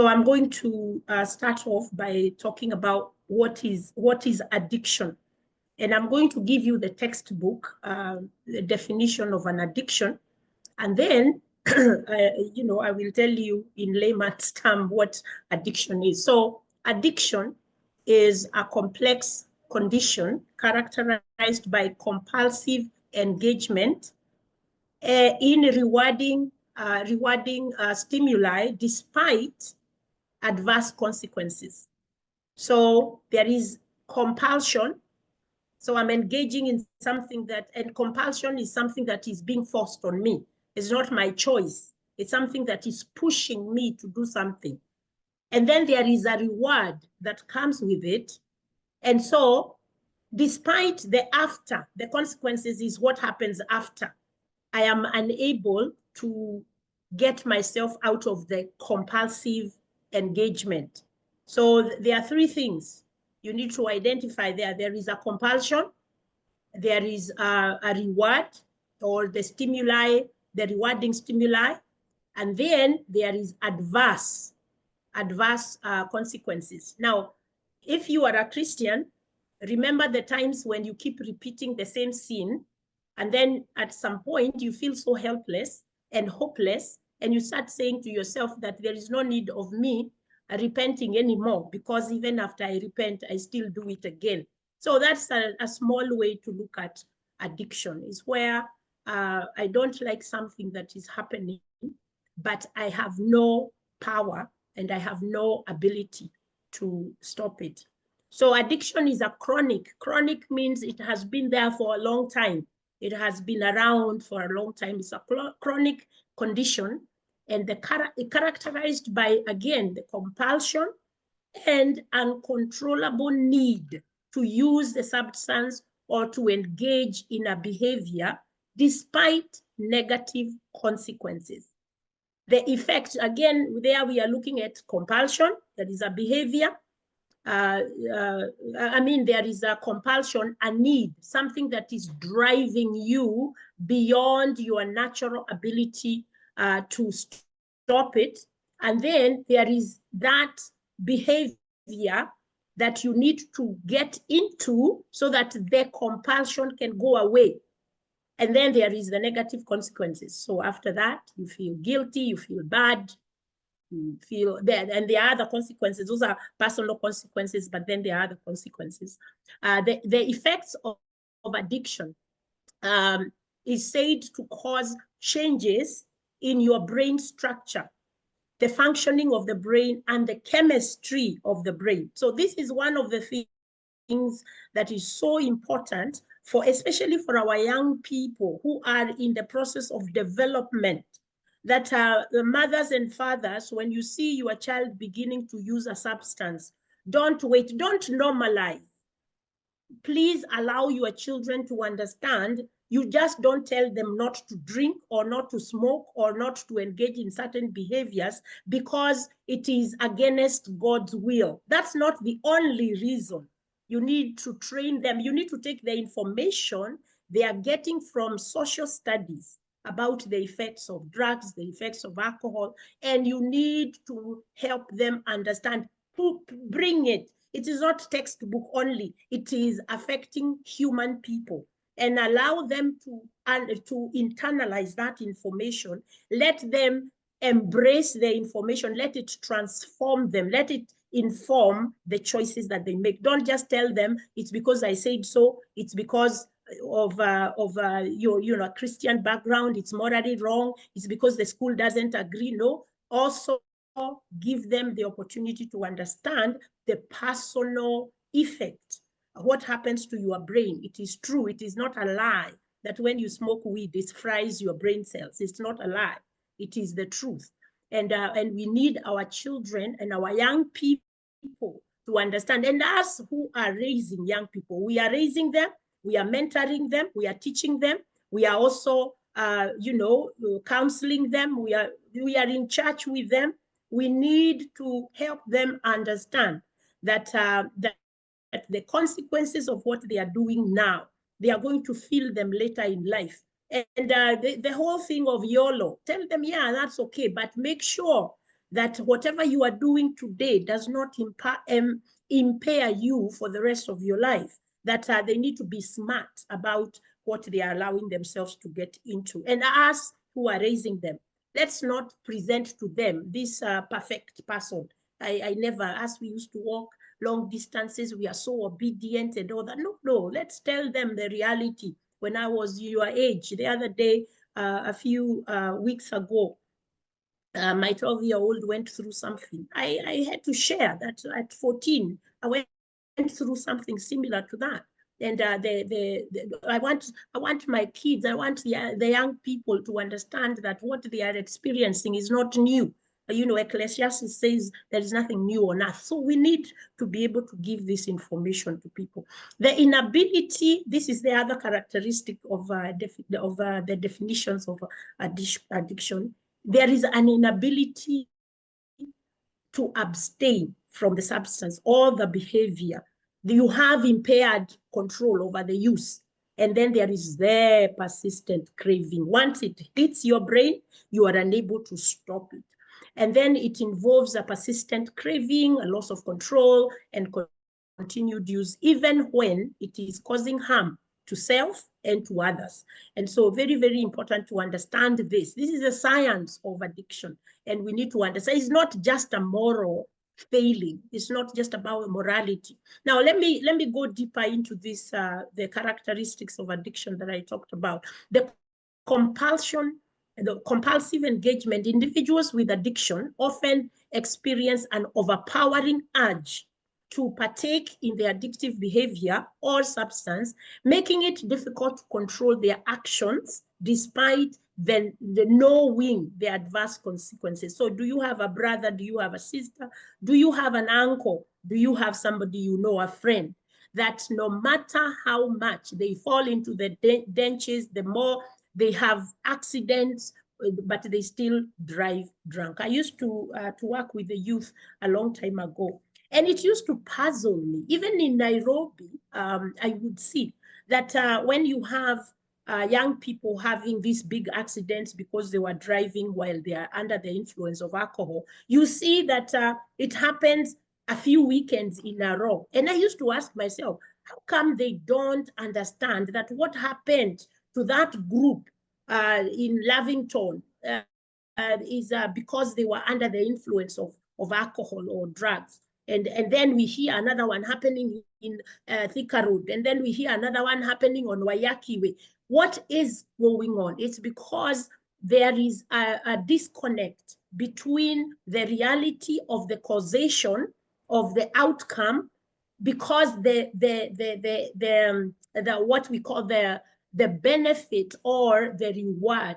So I'm going to start off by talking about what is addiction. And I'm going to give you the textbook, the definition of an addiction. And then, I will tell you in layman's term what addiction is. So addiction is a complex condition characterized by compulsive engagement in rewarding stimuli despite adverse consequences. So there is compulsion. So I'm engaging in something and compulsion is something that is being forced on me. It's not my choice. It's something that is pushing me to do something. And then there is a reward that comes with it. And so despite the consequences is what happens after. I am unable to get myself out of the compulsive engagement. So there are three things you need to identify there. There is a compulsion, there is a reward or the stimuli, the rewarding stimuli, and then there is adverse consequences. Now, if you are a Christian, remember the times when you keep repeating the same sin, and then at some point you feel so helpless and hopeless, and you start saying to yourself that there is no need of me repenting anymore, because even after I repent, I still do it again. So that's a small way to look at addiction, is where I don't like something that is happening, but I have no power and I have no ability to stop it. So addiction is a chronic. Chronic means it has been there for a long time. It has been around for a long time. It's a chronic condition, and characterized by, again, the compulsion and uncontrollable need to use the substance or to engage in a behavior despite negative consequences. The effect, again, there we are looking at compulsion. That is a behavior. There is a compulsion, a need, something that is driving you beyond your natural ability to stop it. And then there is that behavior that you need to get into so that the compulsion can go away. And then there is the negative consequences. So after that, you feel guilty, you feel bad, you feel that, and there are other consequences. Those are personal consequences, but then there are other consequences. The effects of addiction is said to cause changes in your brain structure, the functioning of the brain, and the chemistry of the brain. So this is one of the things that is so important for, especially for our young people who are in the process of development, that the mothers and fathers, when you see your child beginning to use a substance, don't wait, don't normalize. Please allow your children to understand. You just don't tell them not to drink or not to smoke or not to engage in certain behaviors because it is against God's will. That's not the only reason. You need to train them. You need to take the information they are getting from social studies about the effects of drugs, the effects of alcohol, and you need to help them understand. Bring it. It is not textbook only. It is affecting human people, and allow them to internalize that information. Let them embrace the information. Let it transform them. Let it inform the choices that they make. Don't just tell them it's because I said so. It's because of your Christian background. It's morally wrong. It's because the school doesn't agree. No. Also give them the opportunity to understand the personal effect. What happens to your brain? It is true. It is not a lie that when you smoke weed, it fries your brain cells. It's not a lie. It is the truth. And we need our children and our young people to understand. And us who are raising young people, we are raising them, we are mentoring them, we are teaching them, we are also, counseling them, we are in church with them. We need to help them understand that, that the consequences of what they are doing now, they are going to feel them later in life. And the whole thing of YOLO, tell them, yeah, that's okay, but make sure that whatever you are doing today does not impair you for the rest of your life, that they need to be smart about what they are allowing themselves to get into. And us who are raising them, let's not present to them this perfect person. I never, as we used to walk long distances, we are so obedient and all that. No, let's tell them the reality. When I was your age, the other day, a few weeks ago, my 12-year-old went through something. I had to share that at 14, I went through something similar to that. And I want my kids, I want the young people to understand that what they are experiencing is not new. You know, Ecclesiastes says there is nothing new on earth. So we need to be able to give this information to people. The inability, this is the other characteristic of the definitions of addiction. There is an inability to abstain from the substance or the behavior. You have impaired control over the use. And then there is the persistent craving. Once it hits your brain, you are unable to stop it. And then it involves a persistent craving, a loss of control, and continued use, even when it is causing harm to self and to others. And so very, very important to understand this. This is a science of addiction. And we need to understand it's not just a moral failing. It's not just about morality. Now, let me go deeper into this, the characteristics of addiction that I talked about. The compulsion, the compulsive engagement. Individuals with addiction often experience an overpowering urge to partake in the addictive behavior or substance, making it difficult to control their actions despite the knowing the adverse consequences. So do you have a brother? Do you have a sister? Do you have an uncle? Do you have somebody you know, a friend, that no matter how much they fall into the dangers, the more they have accidents, but they still drive drunk? I used to work with the youth a long time ago. And it used to puzzle me. Even in Nairobi, I would see that when you have young people having these big accidents because they were driving while they are under the influence of alcohol, you see that it happens a few weekends in a row. And I used to ask myself, how come they don't understand that what happened to that group in Lavington is because they were under the influence of alcohol or drugs? And then we hear another one happening in Thika Road, and then we hear another one happening on Wayaki Way. What is going on? It's because there is a disconnect between the reality of the causation of the outcome, because what we call the benefit or the reward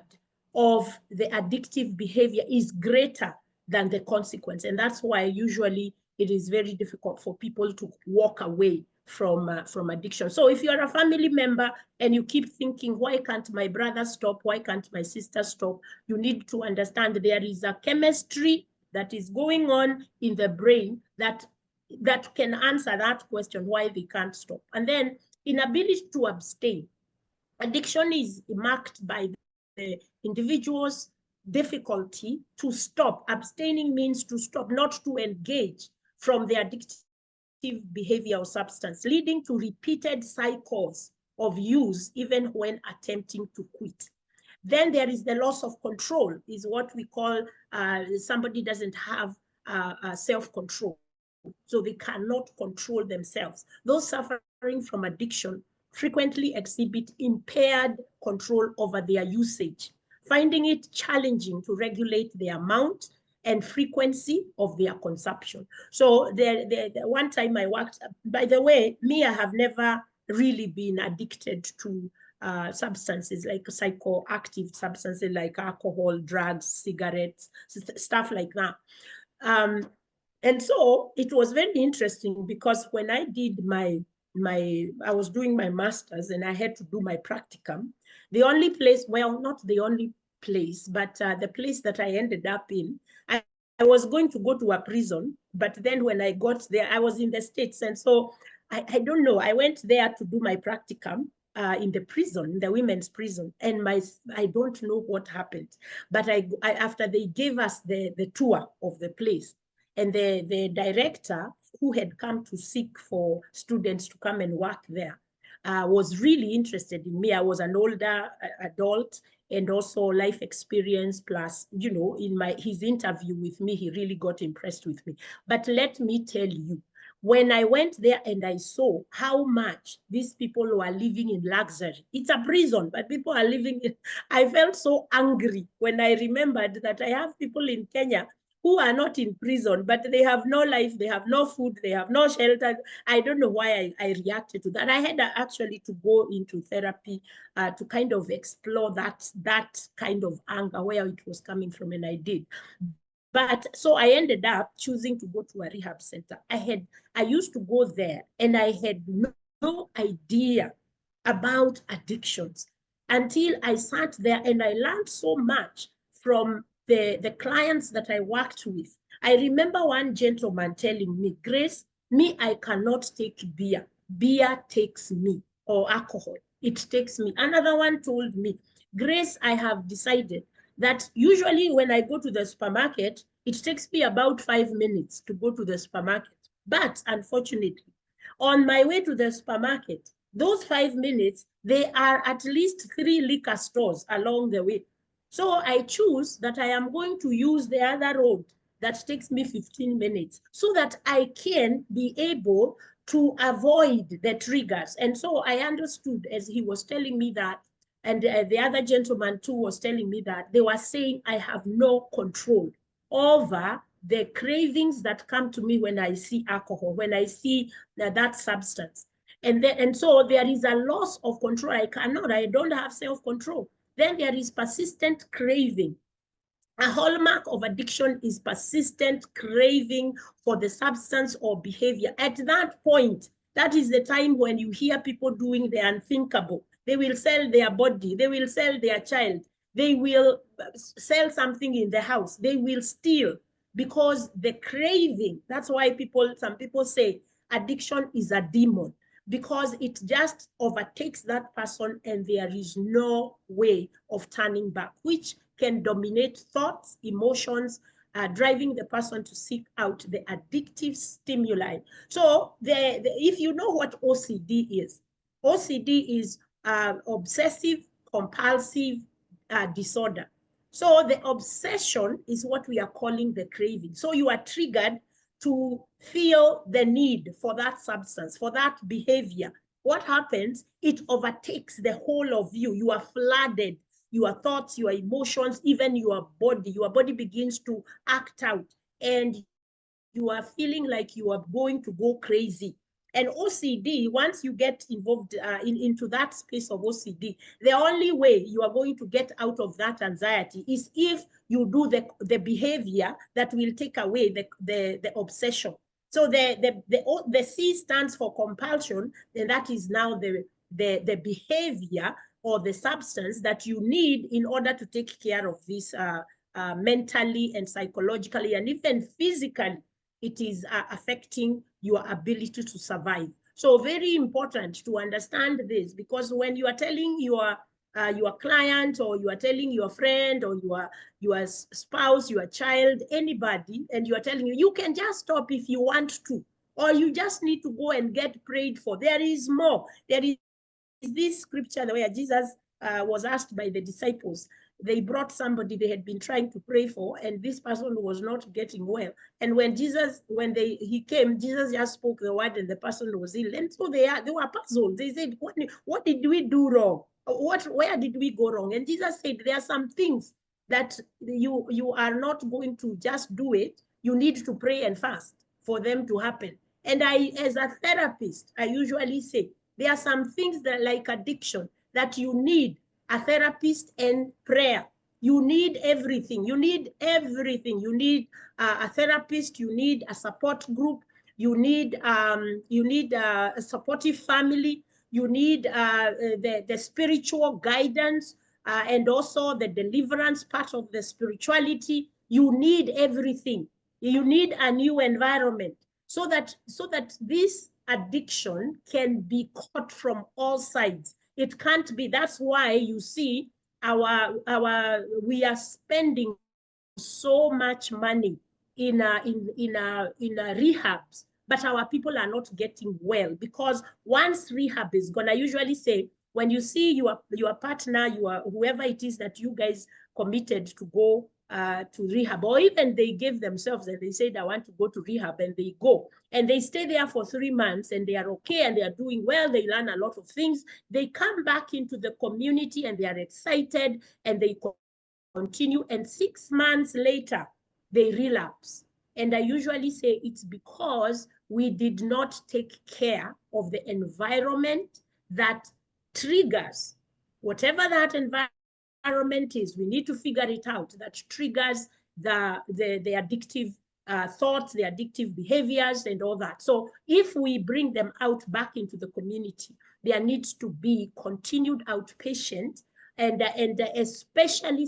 of the addictive behavior is greater than the consequence. And that's why usually it is very difficult for people to walk away from addiction. So if you're a family member and you keep thinking, why can't my brother stop? Why can't my sister stop? You need to understand there is a chemistry that is going on in the brain that can answer that question, why they can't stop. And then inability to abstain. Addiction is marked by the individual's difficulty to stop. Abstaining means to stop, not to engage from the addictive behavior or substance, leading to repeated cycles of use even when attempting to quit. Then there is the loss of control, is what we call somebody doesn't have self-control. So they cannot control themselves. Those suffering from addiction frequently exhibit impaired control over their usage, finding it challenging to regulate the amount and frequency of their consumption. So the one time I worked, by the way, me, I have never really been addicted to substances like psychoactive substances like alcohol, drugs, cigarettes, stuff like that. And so it was very interesting because when I did I was doing my master's and I had to do my practicum, the only place, well, not the only place, but the place that I ended up in, I was going to go to a prison, but then when I got there, I was in the States. And so I don't know, I went there to do my practicum. in the prison, in the women's prison, and I don't know what happened, but after they gave us the tour of the place, and the director who had come to seek for students to come and work there was really interested in me. I was an older adult and also life experience, plus, you know, in his interview with me, he really got impressed with me. But let me tell you, when I went there and I saw how much these people were living in luxury, it's a prison, but people are living in, I felt so angry when I remembered that I have people in Kenya who are not in prison, but they have no life, they have no food, they have no shelter. I don't know why I reacted to that. I had actually to go into therapy to kind of explore that kind of anger, where it was coming from, and I did. But so I ended up choosing to go to a rehab center. I used to go there and I had no idea about addictions until I sat there and I learned so much from the clients that I worked with. I remember one gentleman telling me, Grace, me, I cannot take beer. Beer takes me, or alcohol. It takes me. Another one told me, Grace, I have decided that usually when I go to the supermarket, it takes me about 5 minutes to go to the supermarket. But unfortunately, on my way to the supermarket, those 5 minutes, there are at least 3 liquor stores along the way. So I choose that I am going to use the other road that takes me 15 minutes so that I can be able to avoid the triggers. And so I understood as he was telling me that, and the other gentleman too was telling me that, they were saying I have no control over the cravings that come to me when I see alcohol, when I see that substance. And so there is a loss of control. I don't have self-control. Then there is persistent craving. A hallmark of addiction is persistent craving for the substance or behavior. At that point, that is the time when you hear people doing the unthinkable. They will sell their body, they will sell their child, they will sell something in the house, they will steal, because the craving, that's why some people say addiction is a demon, because it just overtakes that person and there is no way of turning back, which can dominate thoughts, emotions, driving the person to seek out the addictive stimuli. So if you know what OCD is obsessive compulsive disorder. So the obsession is what we are calling the craving. So you are triggered to feel the need for that substance, for that behavior. What happens? It overtakes the whole of you. You are flooded. Your thoughts, your emotions, even your body begins to act out, and you are feeling like you are going to go crazy. And OCD, once you get involved into that space of OCD, the only way you are going to get out of that anxiety is if you do the behavior that will take away the obsession. So the C stands for compulsion, and that is now the behavior or the substance that you need in order to take care of this mentally and psychologically and even physically. It is affecting your ability to survive. So very important to understand this, because when you are telling your client, or you are telling your friend, or your spouse, your child, anybody, and you are telling you can just stop if you want to, or you just need to go and get prayed for. There is more. There is this scripture where Jesus was asked by the disciples. They brought somebody they had been trying to pray for, and this person was not getting well. And when he came, Jesus just spoke the word and the person was healed. And so they were puzzled. They said, what did we do wrong? Where did we go wrong? And Jesus said, there are some things that you are not going to just do it. You need to pray and fast for them to happen. And as a therapist, I usually say, there are some things that, like addiction, that you need a therapist and prayer. You need everything. You need everything. You need a therapist. You need a support group. You need a supportive family. You need the spiritual guidance and also the deliverance part of the spirituality. You need everything. You need a new environment so that this addiction can be caught from all sides. It can't be. That's why you see we are spending so much money in rehabs, but our people are not getting well, because once rehab is gone, I usually say, when you see your partner, whoever it is that you guys committed to go to rehab, or even they gave themselves and they said, I want to go to rehab, and they go and they stay there for 3 months and they are okay and they are doing well, they learn a lot of things, they come back into the community and they are excited and they continue, and 6 months later they relapse. And I usually say it's because we did not take care of the environment that triggers whatever that environment is. We need to figure it out, that triggers the addictive thoughts, the addictive behaviors and all that. So if we bring them out back into the community, there needs to be continued outpatient and especially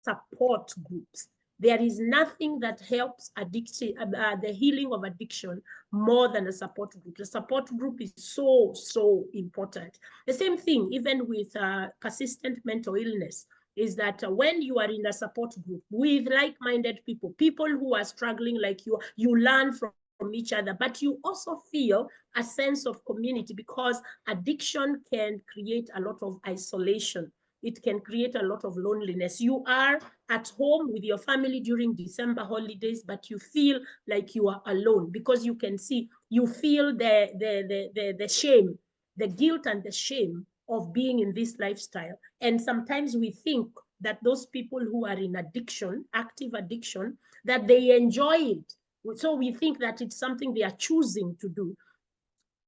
support groups. There is nothing that helps the healing of addiction more than a support group. The support group is so, so important. The same thing, even with persistent mental illness, is that when you are in a support group with like-minded people, people who are struggling like you learn from each other, but you also feel a sense of community, because addiction can create a lot of isolation. It can create a lot of loneliness. You are at home with your family during December holidays, but you feel like you are alone, because you can see, you feel the shame, the guilt and the shame of being in this lifestyle. And sometimes we think that those people who are in addiction, active addiction, that they enjoy it. So we think that it's something they are choosing to do.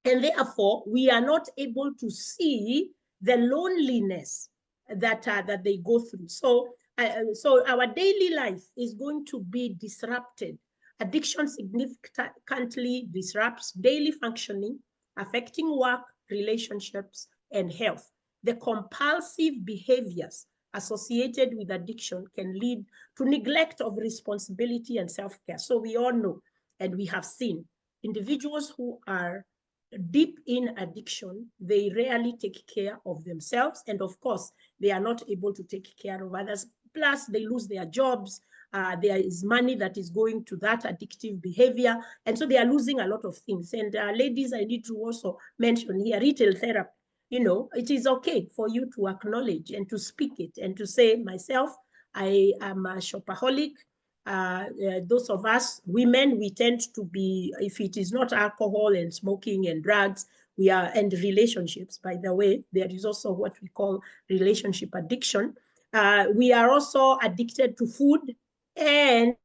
And therefore, we are not able to see the loneliness that they go through. So our daily life is going to be disrupted. Addiction significantly disrupts daily functioning, affecting work, relationships, and health. The compulsive behaviors associated with addiction can lead to neglect of responsibility and self-care. So we all know, and we have seen, individuals who are deep in addiction, they rarely take care of themselves. And of course, they are not able to take care of others. Plus, they lose their jobs. There is money that is going to that addictive behavior. And so they are losing a lot of things. And ladies, I need to also mention here, retail therapy. You know, it is okay for you to acknowledge and to speak it and to say, myself, I am a shopaholic. Those of us women, we tend to be, if it is not alcohol and smoking and drugs, we are, and relationships, by the way, there is also what we call relationship addiction. We are also addicted to food, and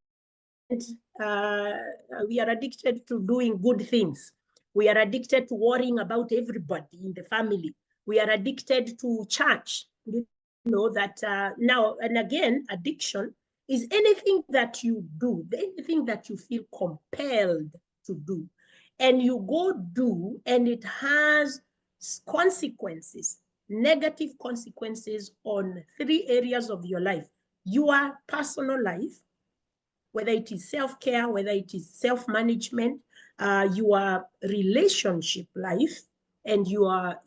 we are addicted to doing good things. We are addicted to worrying about everybody in the family. We are addicted to church. You know that now, and again, addiction is anything that you do, anything that you feel compelled to do, and you go do, and it has consequences, negative consequences on 3 areas of your life: your personal life, whether it is self-care, whether it is self-management, your relationship life, and your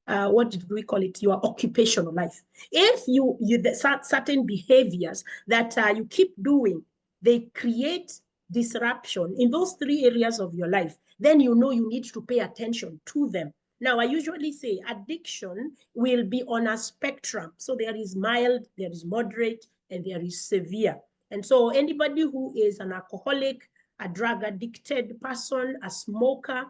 what did we call it? Your occupational life. If you certain behaviors that you keep doing, they create disruption in those 3 areas of your life, then you know you need to pay attention to them. Now, I usually say addiction will be on a spectrum. So there is mild, there is moderate, and there is severe. And so anybody who is an alcoholic, a drug addicted person, a smoker,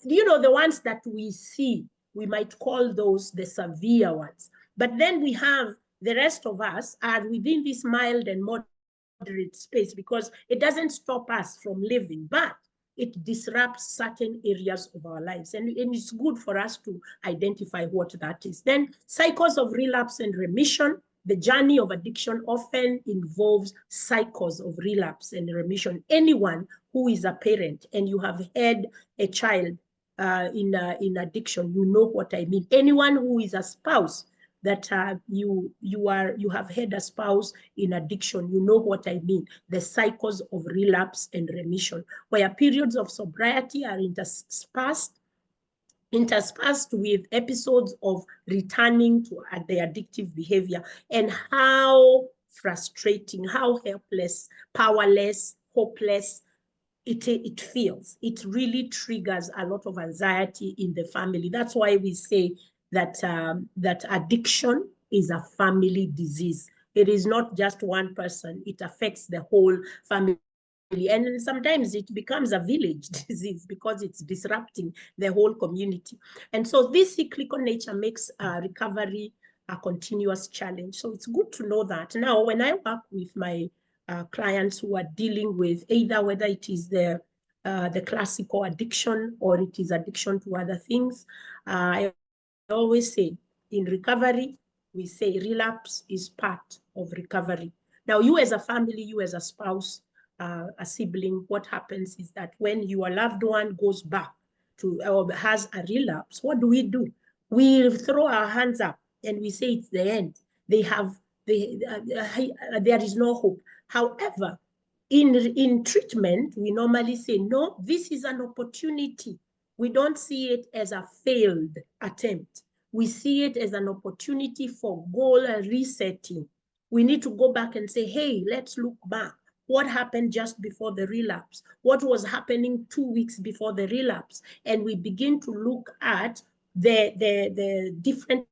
you know, the ones that we see, we might call those the severe ones. But then we have the rest of us are within this mild and moderate space, because it doesn't stop us from living, but it disrupts certain areas of our lives. And it's good for us to identify what that is. Then cycles of relapse and remission. The journey of addiction often involves cycles of relapse and remission. Anyone who is a parent and you have had a child in addiction, you know what I mean. Anyone who is a spouse that you have had a spouse in addiction, you know what I mean. The cycles of relapse and remission, where periods of sobriety are interspersed interspersed with episodes of returning to the addictive behavior, and how frustrating, how helpless, powerless, hopeless it feels. It really triggers a lot of anxiety in the family. That's why we say that that addiction is a family disease. It is not just one person. It affects the whole family. And sometimes it becomes a village disease because it's disrupting the whole community. And so this cyclical nature makes recovery a continuous challenge. So it's good to know that. Now, when I work with my clients who are dealing with either whether it is the classical addiction or it is addiction to other things, I always say in recovery, we say relapse is part of recovery. Now, you as a family, you as a spouse, a sibling, what happens is that when your loved one goes back to or has a relapse, what do? We throw our hands up and we say it's the end. There is no hope. However, in treatment, we normally say, no, this is an opportunity. We don't see it as a failed attempt. We see it as an opportunity for goal resetting. We need to go back and say, hey, let's look back. What happened just before the relapse? What was happening 2 weeks before the relapse? And we begin to look at the different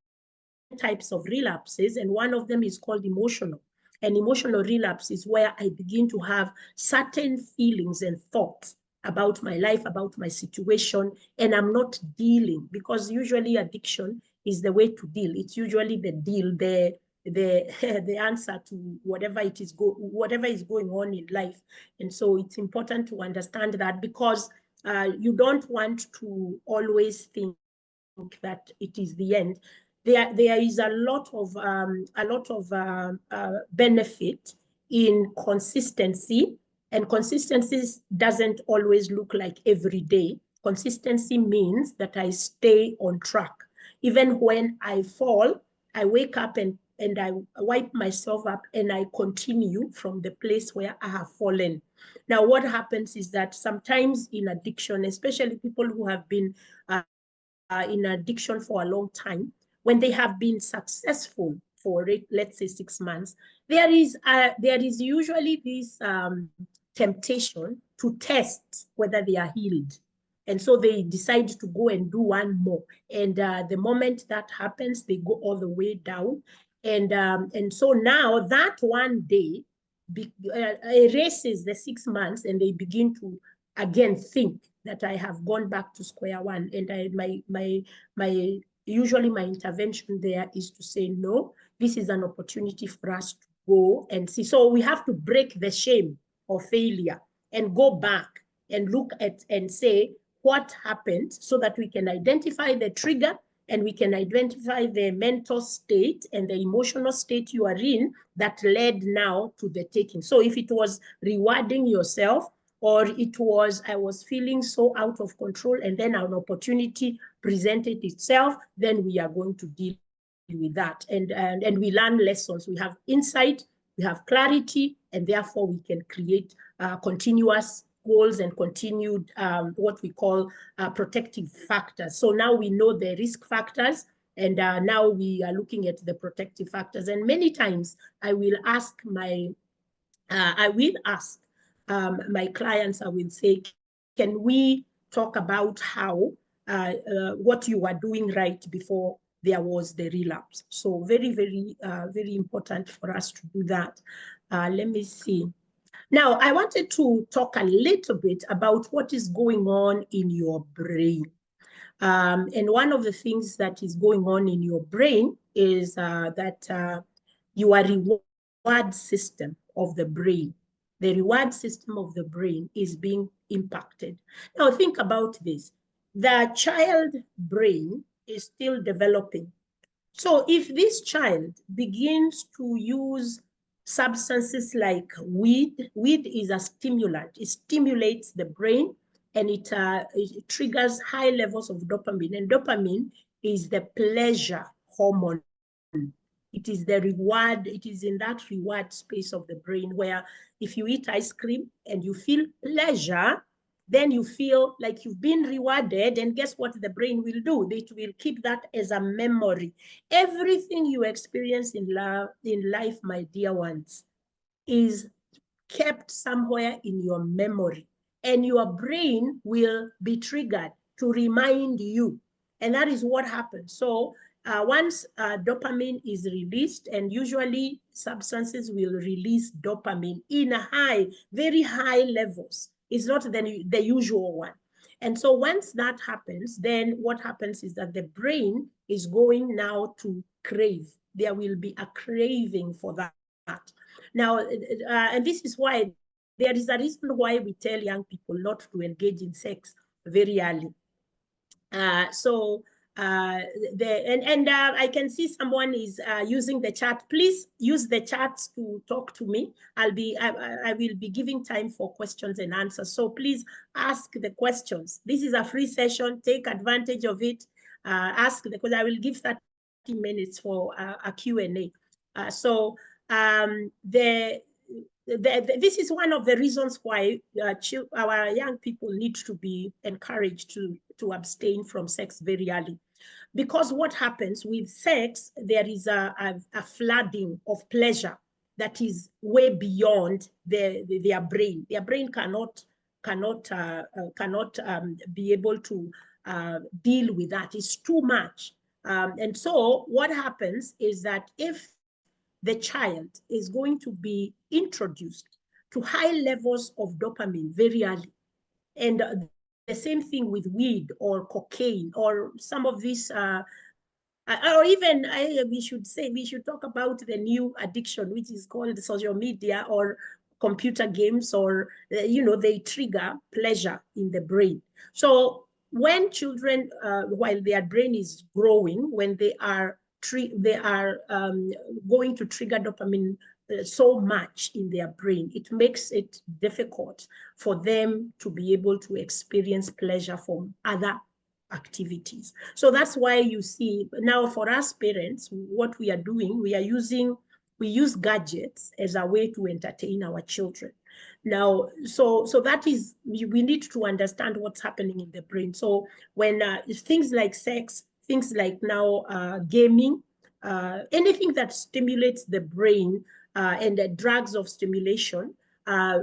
types of relapses, and one of them is called emotional. An emotional relapse is where I begin to have certain feelings and thoughts about my life, about my situation, and I'm not dealing, because usually addiction is the way to deal. It's usually the deal, the answer to whatever is going on in life. And so it's important to understand that, because you don't want to always think that it is the end. There is a lot of benefit in consistency, and consistency doesn't always look like every day. Consistency means that I stay on track. Even when I fall, I wake up and I wipe myself up and I continue from the place where I have fallen. Now, what happens is that sometimes in addiction, especially people who have been in addiction for a long time, when they have been successful for let's say 6 months, there is usually this temptation to test whether they are healed. And so they decide to go and do one more. And the moment that happens, they go all the way down. And so now that one day erases the 6 months, and they begin to again think that I have gone back to square one. And usually my intervention there is to say, no, this is an opportunity for us to go and see. So we have to break the shame of failure and go back and look at and say what happened, so that we can identify the trigger and we can identify the mental state and the emotional state you are in that led now to the taking. So if it was rewarding yourself, or it was, I was feeling so out of control, and then an opportunity presented itself, then we are going to deal with that. And we learn lessons. We have insight, we have clarity, and therefore we can create continuous goals and continued what we call protective factors. So now we know the risk factors, and now we are looking at the protective factors. And many times I will ask my clients, I will say, can we talk about how what you were doing right before there was the relapse? So very, very, very important for us to do that. Let me see. Now, I wanted to talk a little bit about what is going on in your brain. And one of the things that is going on in your brain is that your reward system of the brain, the reward system of the brain is being impacted. Now, think about this. The child brain is still developing. So if this child begins to use substances like weed is a stimulant. It stimulates the brain, and it triggers high levels of dopamine. And dopamine is the pleasure hormone. It is the reward. It is in that reward space of the brain where if you eat ice cream and you feel pleasure, then you feel like you've been rewarded, and guess what the brain will do? It will keep that as a memory. Everything you experience in life, my dear ones, is kept somewhere in your memory, and your brain will be triggered to remind you. And that is what happens. So once dopamine is released, and usually substances will release dopamine in very high levels. It's not the usual one. And so once that happens, then what happens is that the brain is going now to crave. There will be a craving for that. Now, and this is why there is a reason why we tell young people not to engage in sex very early. I can see someone is using the chat. Please use the chat to talk to me. I will be giving time for questions and answers. So please ask the questions. This is a free session. Take advantage of it. Ask the questions. I will give 30 minutes for a Q&A. This is one of the reasons why our young people need to be encouraged to abstain from sex very early. Because what happens with sex, there is a flooding of pleasure that is way beyond their brain. Their brain cannot be able to deal with that. It's too much. And so what happens is that if the child is going to be introduced to high levels of dopamine very early, and the same thing with weed or cocaine or some of these, or even we should talk about the new addiction, which is called social media or computer games, or they trigger pleasure in the brain. So when children, while their brain is growing, when they are going to trigger dopamine so much in their brain, it makes it difficult for them to be able to experience pleasure from other activities. So that's why you see now, for us parents, what we are doing, we use gadgets as a way to entertain our children. Now, so that is, we need to understand what's happening in the brain. So when things like sex, things like now gaming, anything that stimulates the brain, and the drugs of stimulation,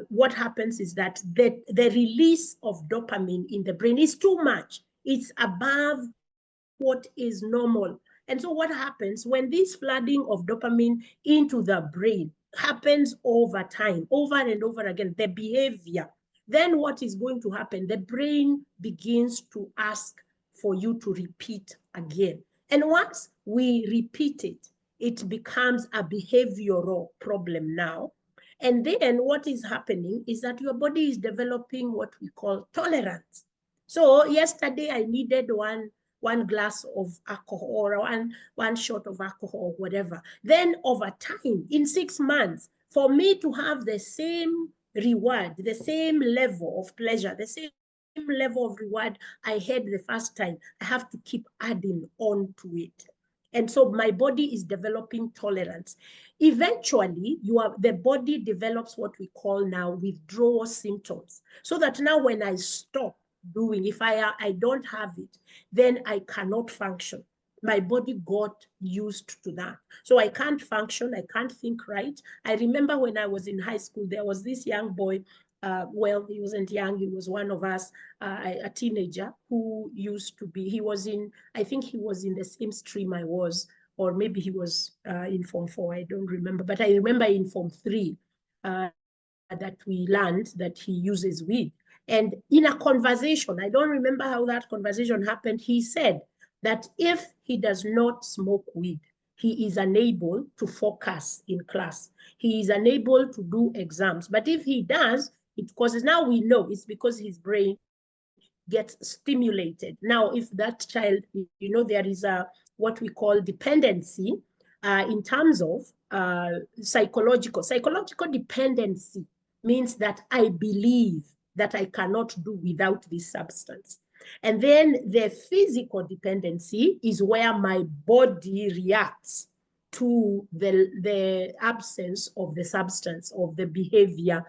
what happens is that the release of dopamine in the brain is too much. It's above what is normal. And so what happens when this flooding of dopamine into the brain happens over time, over and over again, the behavior, then what is going to happen? The brain begins to ask for you to repeat again. And once we repeat it, it becomes a behavioral problem now. And then what is happening is that your body is developing what we call tolerance. So yesterday I needed one glass of alcohol, or one shot of alcohol, whatever. Then over time, in 6 months, for me to have the same reward, the same level of pleasure, the same level of reward I had the first time, I have to keep adding on to it. And so my body is developing tolerance. Eventually, the body develops what we call now withdrawal symptoms. So that now when I stop doing, if I don't have it, then I cannot function. My body got used to that. So I can't function, I can't think right. I remember when I was in high school, there was this young boy, well, he wasn't young, he was one of us, a teenager who used to be, I think he was in the same stream I was, or maybe he was in Form 4, I don't remember, but I remember in Form 3 that we learned that he uses weed. And in a conversation, I don't remember how that conversation happened, he said that if he does not smoke weed, he is unable to focus in class. He is unable to do exams. But if he does, it causes, now we know it's because his brain gets stimulated. Now, if that child, there is what we call dependency in terms of psychological dependency means that I believe that I cannot do without this substance. And then the physical dependency is where my body reacts to the absence of the substance, of the behavior,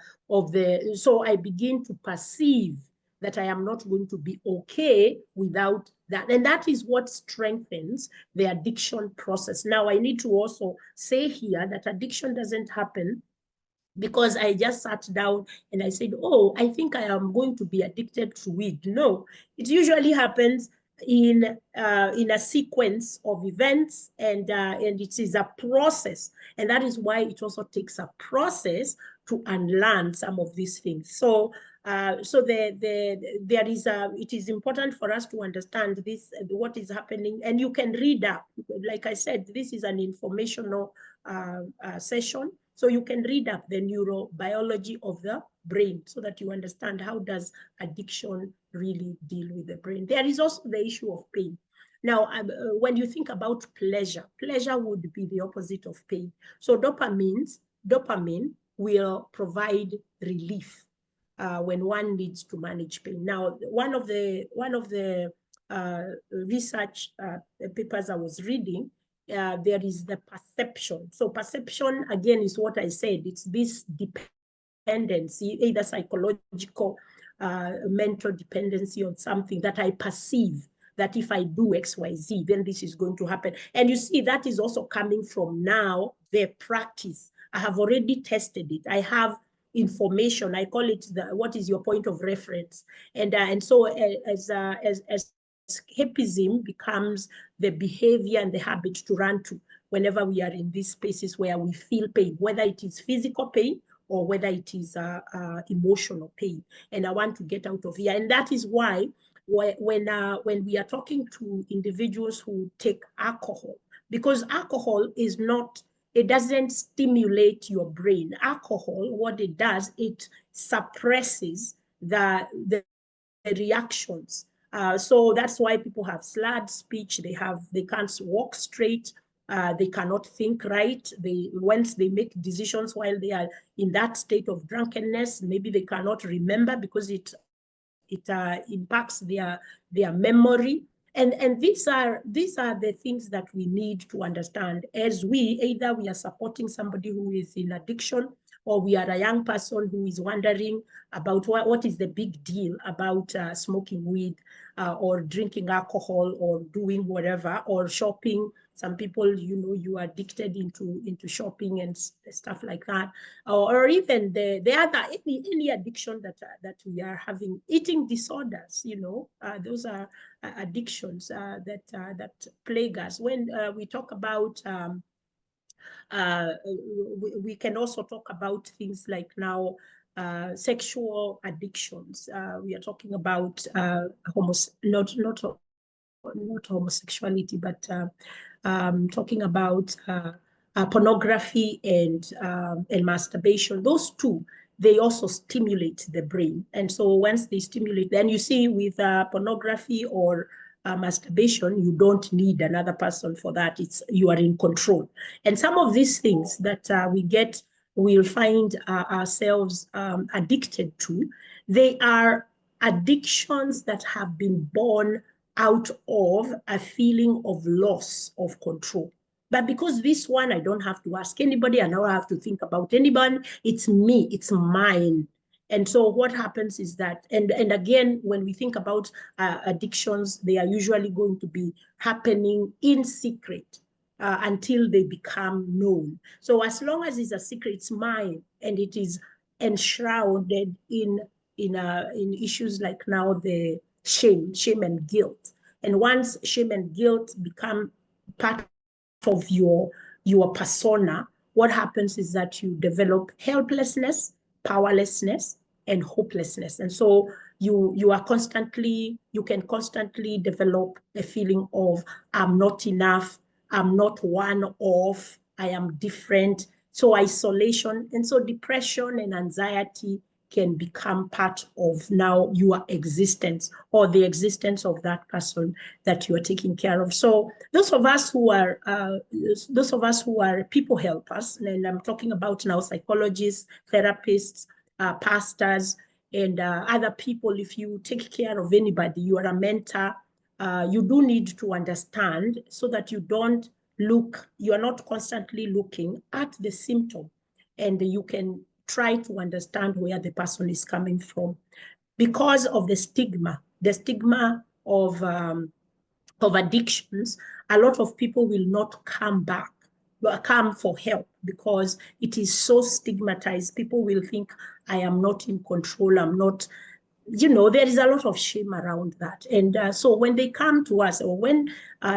so I begin to perceive that I am not going to be okay without that. And that is what strengthens the addiction process. Now, I need to also say here that addiction doesn't happen because I just sat down and I said, oh, I think I am going to be addicted to weed. No, it usually happens in a sequence of events, and it is a process. And that is why it also takes a process to unlearn some of these things. So it is important for us to understand this, what is happening, and you can read up. Like I said, this is an informational session. So you can read up the neurobiology of the brain so that you understand how does addiction really deal with the brain. There is also the issue of pain. Now, when you think about pleasure, pleasure would be the opposite of pain. So dopamine will provide relief when one needs to manage pain. Now, one of the research papers I was reading, there is the perception. So perception, again, is what I said. It's this dependency, either psychological, mental dependency on something that I perceive that if I do X, Y, Z, then this is going to happen. And you see, that is also coming from now, the practice. I have already tested it. I have information. I call it what is your point of reference. And so as escapism becomes the behavior and the habit to run to whenever we are in these spaces where we feel pain, whether it is physical pain or whether it is emotional pain. And I want to get out of here. And that is why when we are talking to individuals who take alcohol, because alcohol is not, it doesn't stimulate your brain. Alcohol, what it does, it suppresses the reactions. So that's why people have slurred speech. They can't walk straight. They cannot think right. Once they make decisions while they are in that state of drunkenness, maybe they cannot remember because it impacts their memory. And these are the things that we need to understand as either we are supporting somebody who is in addiction, or we are a young person who is wondering about what is the big deal about smoking weed or drinking alcohol or doing whatever, or shopping. Some people, you are addicted into shopping and stuff like that, or even the other any addiction that we are having, eating disorders. Those are addictions that plague us. When we talk about we can also talk about things like now sexual addictions. We are talking about not homosexuality, but talking about pornography and masturbation. Those two, they also stimulate the brain. And so once they stimulate, then you see with pornography or masturbation, you don't need another person for that. You are in control. And some of these things that we'll find ourselves addicted to, they are addictions that have been born out of a feeling of loss of control. But because this one, I don't have to ask anybody, I don't have to think about anyone, it's me, it's mine. And so what happens is that, and again, when we think about addictions, they are usually going to be happening in secret until they become known. So as long as it's a secret, it's mine, and it is enshrouded in issues like now the shame and guilt. And once shame and guilt become part of your persona, what happens is that you develop helplessness, powerlessness, and hopelessness. And so you can constantly develop a feeling of I'm not enough, I'm not one of, I am different. So isolation, and so depression and anxiety can become part of now your existence, or the existence of that person that you are taking care of. So those of us who are people helpers, and I'm talking about now psychologists, therapists, pastors, and other people. If you take care of anybody, you are a mentor. You do need to understand so that you are not constantly looking at the symptom, and you can try to understand where the person is coming from. because of the stigma of addictions. A lot of people will not come back, come for help, because it is so stigmatized. People will think, I am not in control, I'm not, there is a lot of shame around that. And so when they come to us, or when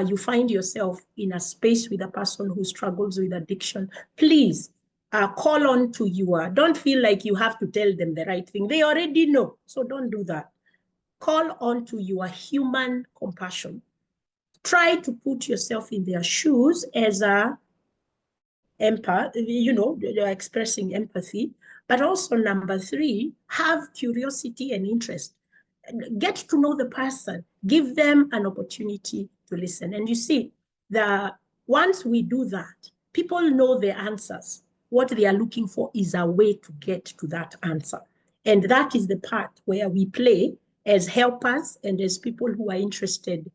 you find yourself in a space with a person who struggles with addiction, please call on to don't feel like you have to tell them the right thing. They already know, so don't do that. Call on to your human compassion. Try to put yourself in their shoes as a empath, you're expressing empathy. But also, number 3, have curiosity and interest. Get to know the person, give them an opportunity to listen. And you see, once we do that, people know the answers. What they are looking for is a way to get to that answer. And that is the part where we play as helpers and as people who are interested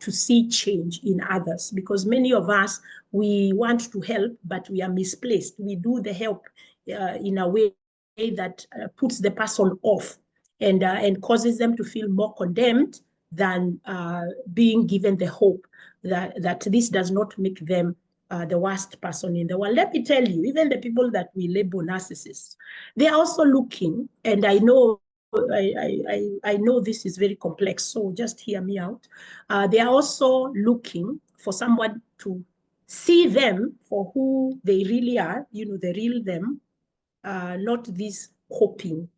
to see change in others. Because many of us, we want to help, but we are misplaced. We do the help in a way that puts the person off and causes them to feel more condemned than being given the hope that this does not make them the worst person in the world. Let me tell you, even the people that we label narcissists, they are also looking, and I know this is very complex, so just hear me out. They are also looking for someone to see them for who they really are, the real them, not these coping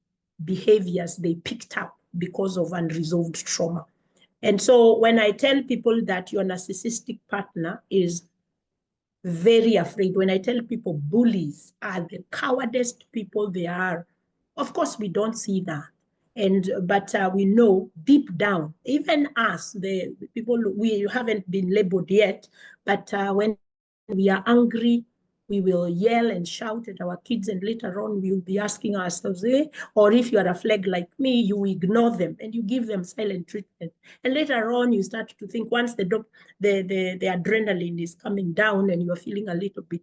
behaviors they picked up because of unresolved trauma. And so when I tell people that your narcissistic partner is very afraid, when I tell people bullies are the cowardest people there are, of course we don't see that. But we know deep down, even us, the people, we haven't been labeled yet, but when we are angry, we will yell and shout at our kids, and later on we'll be asking ourselves, or if you are a flag like me, you ignore them and you give them silent treatment. And later on you start to think, once the adrenaline is coming down and you're feeling a little bit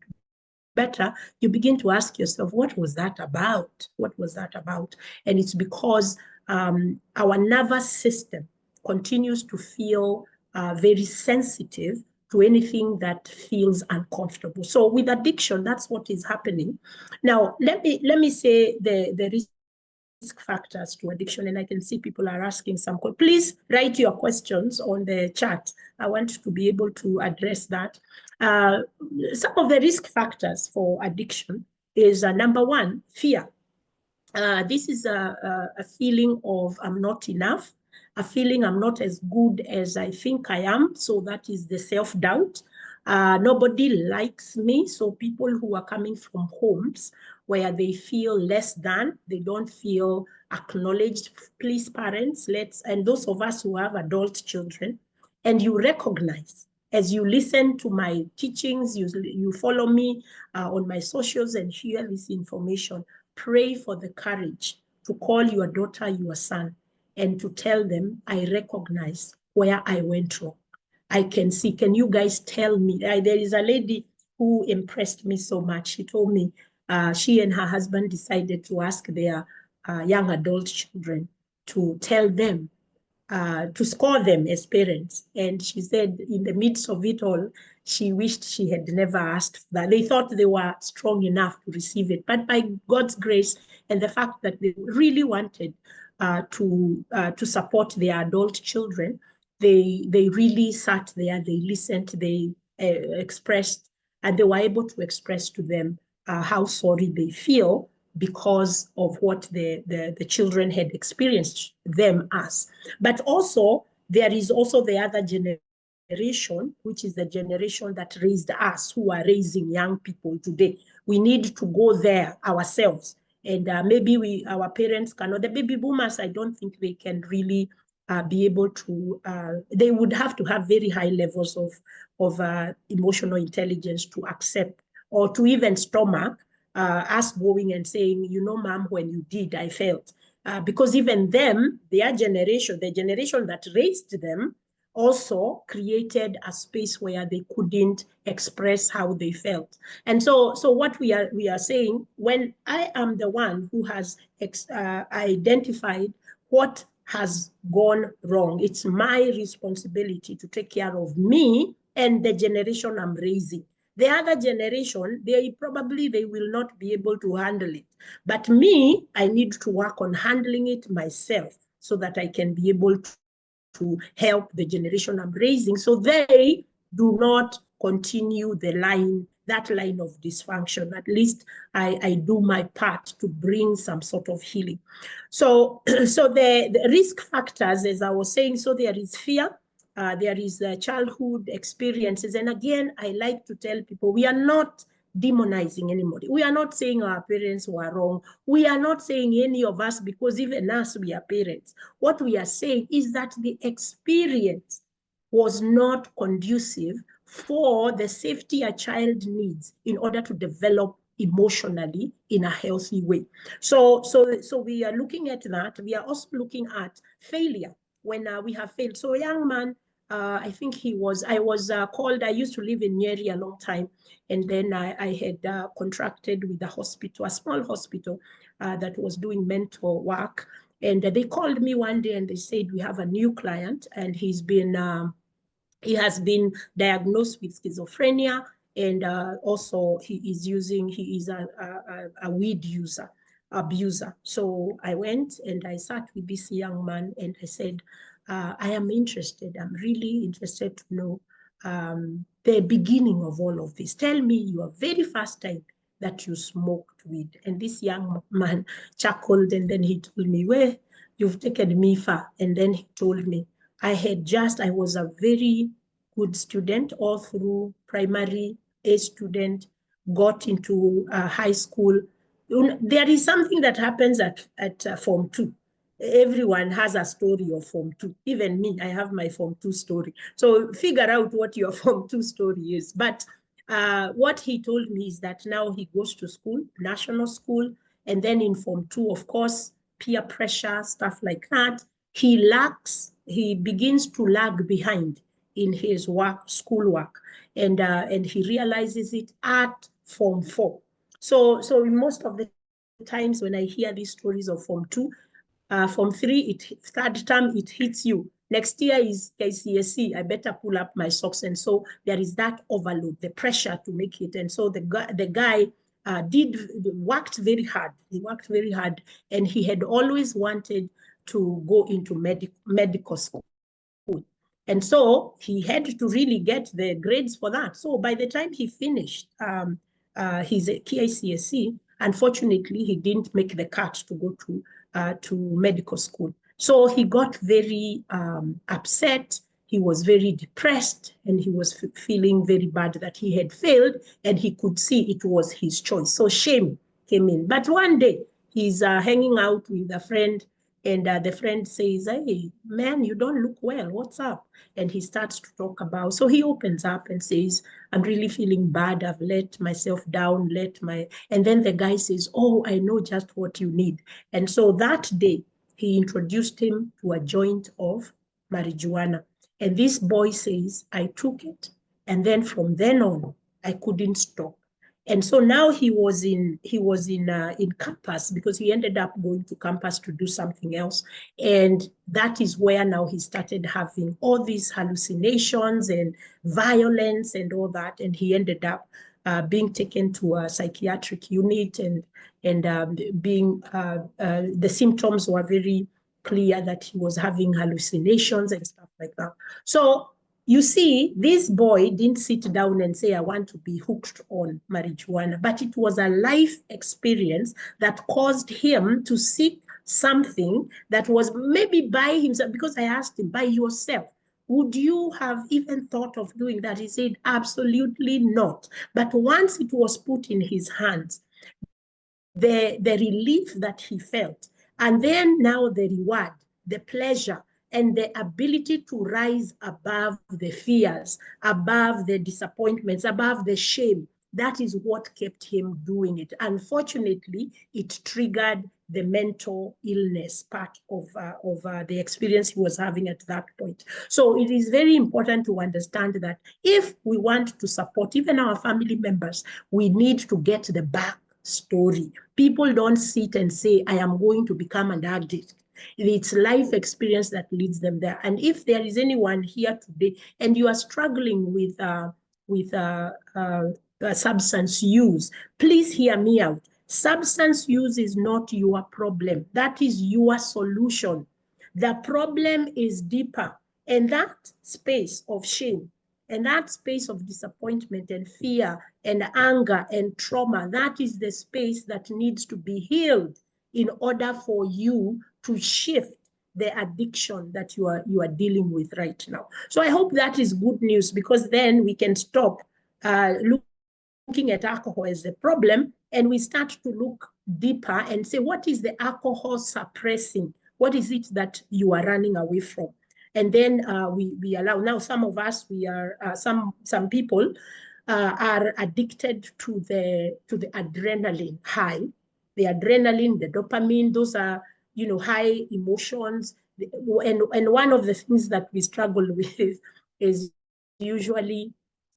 better, you begin to ask yourself, what was that about? What was that about? And it's because our nervous system continues to feel very sensitive to anything that feels uncomfortable. So with addiction, that's what is happening. Now, let me say the risk factors to addiction, and I can see people are asking some. Please write your questions on the chat. I want to be able to address that. Some of the risk factors for addiction is number 1, fear. This is a feeling of I'm not enough, a feeling I'm not as good as I think I am. So that is the self-doubt. Nobody likes me. So people who are coming from homes where they feel less than, they don't feel acknowledged. Please, parents, and those of us who have adult children, and you recognize, as you listen to my teachings, you follow me on my socials and hear this information, pray for the courage to call your daughter, your son, and to tell them, I recognize where I went wrong. I can see, can you guys tell me? There is a lady who impressed me so much. She told me she and her husband decided to ask their young adult children to tell them, to score them as parents. And she said in the midst of it all, she wished she had never asked that. They thought they were strong enough to receive it. But by God's grace and the fact that they really wanted to support their adult children, they really sat there, they listened, they expressed, and they were able to express to them how sorry they feel because of what the children had experienced them as. But also, there is also the other generation, which is the generation that raised us, who are raising young people today. We need to go there ourselves. And maybe our parents cannot. The baby boomers, I don't think they can really be able to, they would have to have very high levels of emotional intelligence to accept or to even stomach us going and saying, mom, when you did, I felt. Because even them, their generation, the generation that raised them, also created a space where they couldn't express how they felt. And so what we are saying, when I am the one who has identified what has gone wrong. It's my responsibility to take care of me and the generation I'm raising. The other generation, they will not be able to handle it. But me, I need to work on handling it myself so that I can be able to help the generation I'm raising so they do not continue that line of dysfunction. At least I do my part to bring some sort of healing. So, the risk factors, as I was saying, so there is fear, there is childhood experiences. And again, I like to tell people, we are not demonizing anybody. We are not saying our parents were wrong. We are not saying any of us, because even us, we are parents. What we are saying is that the experience was not conducive for the safety a child needs in order to develop emotionally in a healthy way. So we are looking at that. We are also looking at failure when we have failed. So a young man, I think I was called, I used to live in Nyeri a long time, and then I had contracted with a hospital, a small hospital that was doing mental work. And they called me one day and they said, we have a new client and he has been diagnosed with schizophrenia, and also he is a weed abuser. So I went and I sat with this young man and I said, I am interested. I'm really interested to know the beginning of all of this. Tell me your very first time that you smoked weed. And this young man chuckled and then he told me, well, you've taken me far. And then he told me, I was a very good student all through primary, A student, got into high school. There is something that happens at Form 2. Everyone has a story of Form 2. Even me, I have my Form 2 story. So figure out what your Form 2 story is. But what he told me is that now he goes to school, national school, and then in Form 2, of course, peer pressure, stuff like that. He begins to lag behind in his schoolwork, and he realizes it at Form 4. So most of the times when I hear these stories of Form 2, Form 3, third term, it hits you. Next year is KCSE. I better pull up my socks. And so there is that overload, the pressure to make it. And so the guy worked very hard. He worked very hard, and he had always wanted to go into medical school. And so he had to really get the grades for that. So by the time he finished his KCSE, unfortunately, he didn't make the cut to go to medical school. So he got very upset. He was very depressed, and he was feeling very bad that he had failed, and he could see it was his choice. So shame came in. But one day, he's hanging out with a friend, and the friend says, hey, man, you don't look well. What's up? And he starts to talk about, so he opens up and says, I'm really feeling bad. I've let myself down, and then the guy says, oh, I know just what you need. And so that day, he introduced him to a joint of marijuana. And this boy says, I took it. And then from then on, I couldn't stop. And so now he was in campus, because he ended up going to campus to do something else. And that is where now he started having all these hallucinations and violence and all that. And he ended up being taken to a psychiatric unit, and the symptoms were very clear that he was having hallucinations and stuff like that. So you see, this boy didn't sit down and say, I want to be hooked on marijuana, but it was a life experience that caused him to seek something that was maybe by himself, because I asked him, by yourself, would you have even thought of doing that? He said, absolutely not. But once it was put in his hands, the relief that he felt, and then now the reward, the pleasure, and the ability to rise above the fears, above the disappointments, above the shame. That is what kept him doing it. Unfortunately, it triggered the mental illness part of the experience he was having at that point. So it is very important to understand that if we want to support even our family members, we need to get the back story. People don't sit and say, I am going to become an addict. It's life experience that leads them there. And if there is anyone here today and you are struggling with substance use, please hear me out. Substance use is not your problem. That is your solution. The problem is deeper. And that space of shame and that space of disappointment and fear and anger and trauma, that is the space that needs to be healed in order for you to shift the addiction that you are dealing with right now. So I hope that is good news, because then we can stop looking at alcohol as a problem, and we start to look deeper and say, what is the alcohol suppressing? What is it that you are running away from? And then we allow. Now, some of us, we are some people are addicted to the adrenaline high, the adrenaline, the dopamine. Those are, you know, high emotions. And one of the things that we struggle with is usually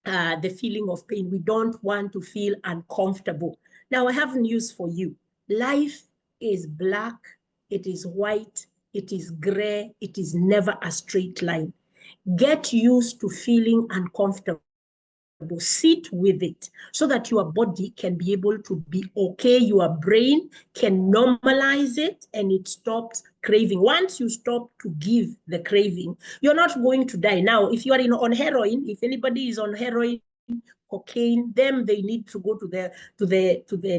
the feeling of pain. We don't want to feel uncomfortable. Now, I have news for you. Life is black, it is white, it is gray, it is never a straight line. Get used to feeling uncomfortable. Sit with it so that your body can be able to be okay. Your brain can normalize it and it stops craving. Once you stop to give the craving, you're not going to die. Now, if you are on heroin, if anybody is on heroin, cocaine, them, they need to go to the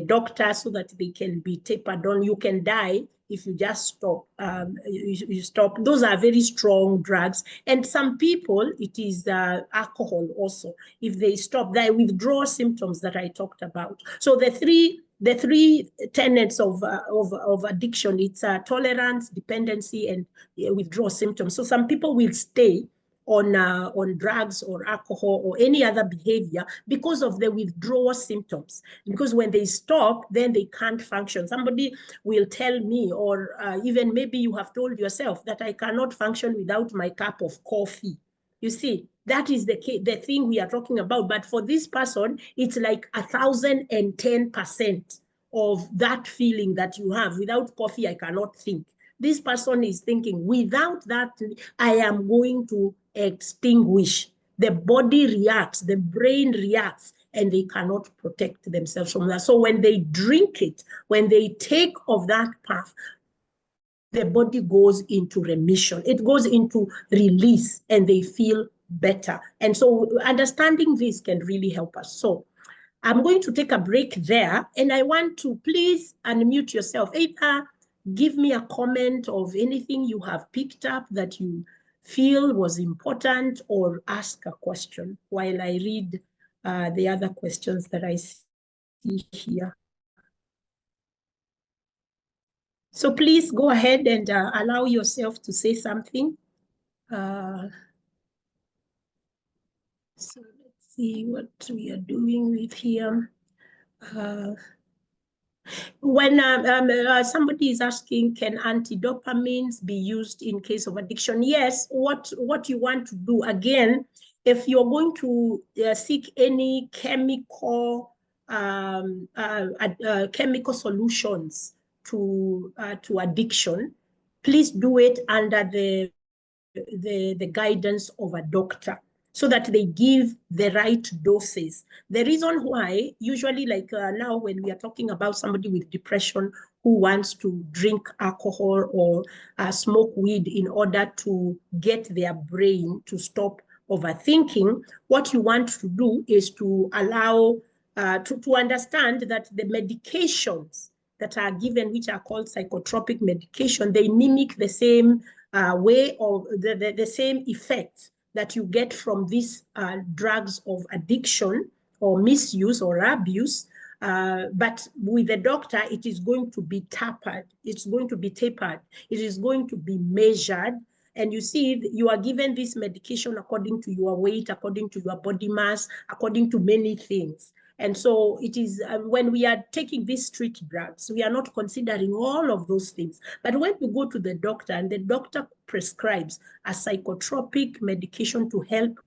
doctor so that they can be tapered on. You can die if you just stop. You stop. Those are very strong drugs. And some people, it is alcohol also. If they stop, they withdrawal symptoms that I talked about. So the three tenets of addiction, it's tolerance, dependency, and withdrawal symptoms. So some people will stay on drugs or alcohol or any other behavior because of the withdrawal symptoms. Because when they stop, then they can't function. Somebody will tell me, or even maybe you have told yourself, that I cannot function without my cup of coffee. You see, that is the thing we are talking about. But for this person, it's like 1,010% of that feeling that you have. Without coffee, I cannot think. This person is thinking, without that, I am going to extinguish. The body reacts, the brain reacts, and they cannot protect themselves from that. So when they drink it, when they take of that path, the body goes into remission. It goes into release, and they feel better. And so understanding this can really help us. So I'm going to take a break there, and I want to please unmute yourself. Either give me a comment of anything you have picked up that you feel was important, or ask a question while I read the other questions that I see here. So please go ahead and allow yourself to say something. So let's see what we are doing with here. When somebody is asking, can antidopamines be used in case of addiction? Yes. What you want to do, again, if you're going to seek any chemical chemical solutions to addiction, please do it under the guidance of a doctor, so that they give the right doses. The reason why, usually, like now when we are talking about somebody with depression who wants to drink alcohol or smoke weed in order to get their brain to stop overthinking, what you want to do is to allow, to understand that the medications that are given, which are called psychotropic medication, they mimic the same way of the same effects that you get from these drugs of addiction or misuse or abuse. But with the doctor, it is going to be tapered. It's going to be tapered. It is going to be measured. And you see, you are given this medication according to your weight, according to your body mass, according to many things. And so it is when we are taking these street drugs, we are not considering all of those things. But when we go to the doctor and the doctor prescribes a psychotropic medication to help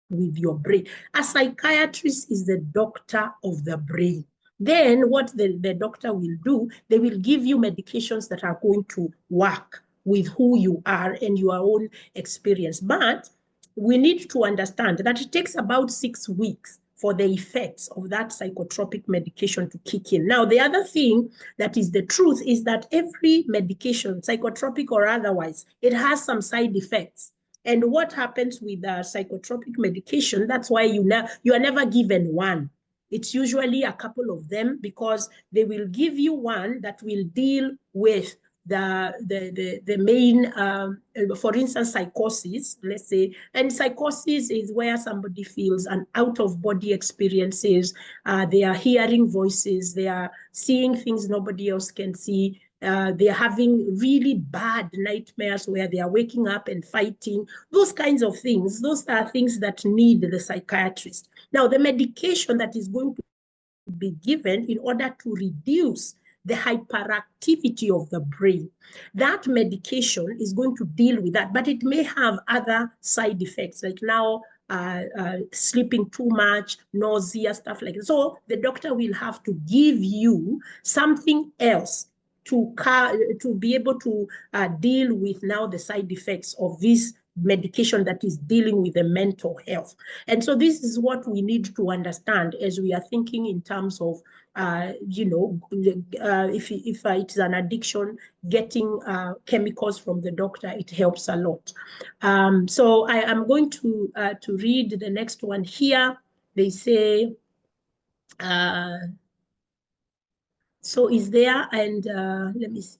with your brain, a psychiatrist is the doctor of the brain. Then what the doctor will do, they will give you medications that are going to work with who you are and your own experience. But we need to understand that it takes about 6 weeks for the effects of that psychotropic medication to kick in. Now, the other thing that is the truth is that every medication, psychotropic or otherwise, it has some side effects. And what happens with psychotropic medication, that's why you are never given one. It's usually a couple of them, because they will give you one that will deal with the main, for instance, psychosis, let's say. And psychosis is where somebody feels an out-of-body experiences. They are hearing voices. They are seeing things nobody else can see. They're having really bad nightmares where they are waking up and fighting. Those kinds of things. Those are things that need the psychiatrist. Now, the medication that is going to be given in order to reduce the hyperactivity of the brain, that medication is going to deal with that, but it may have other side effects, like now sleeping too much, nausea, stuff like that. So the doctor will have to give you something else to be able to deal with now the side effects of this medication that is dealing with the mental health. And so this is what we need to understand as we are thinking in terms of, if it's an addiction, getting chemicals from the doctor, it helps a lot. So I am going to read the next one here. They say, so is there, and let me see,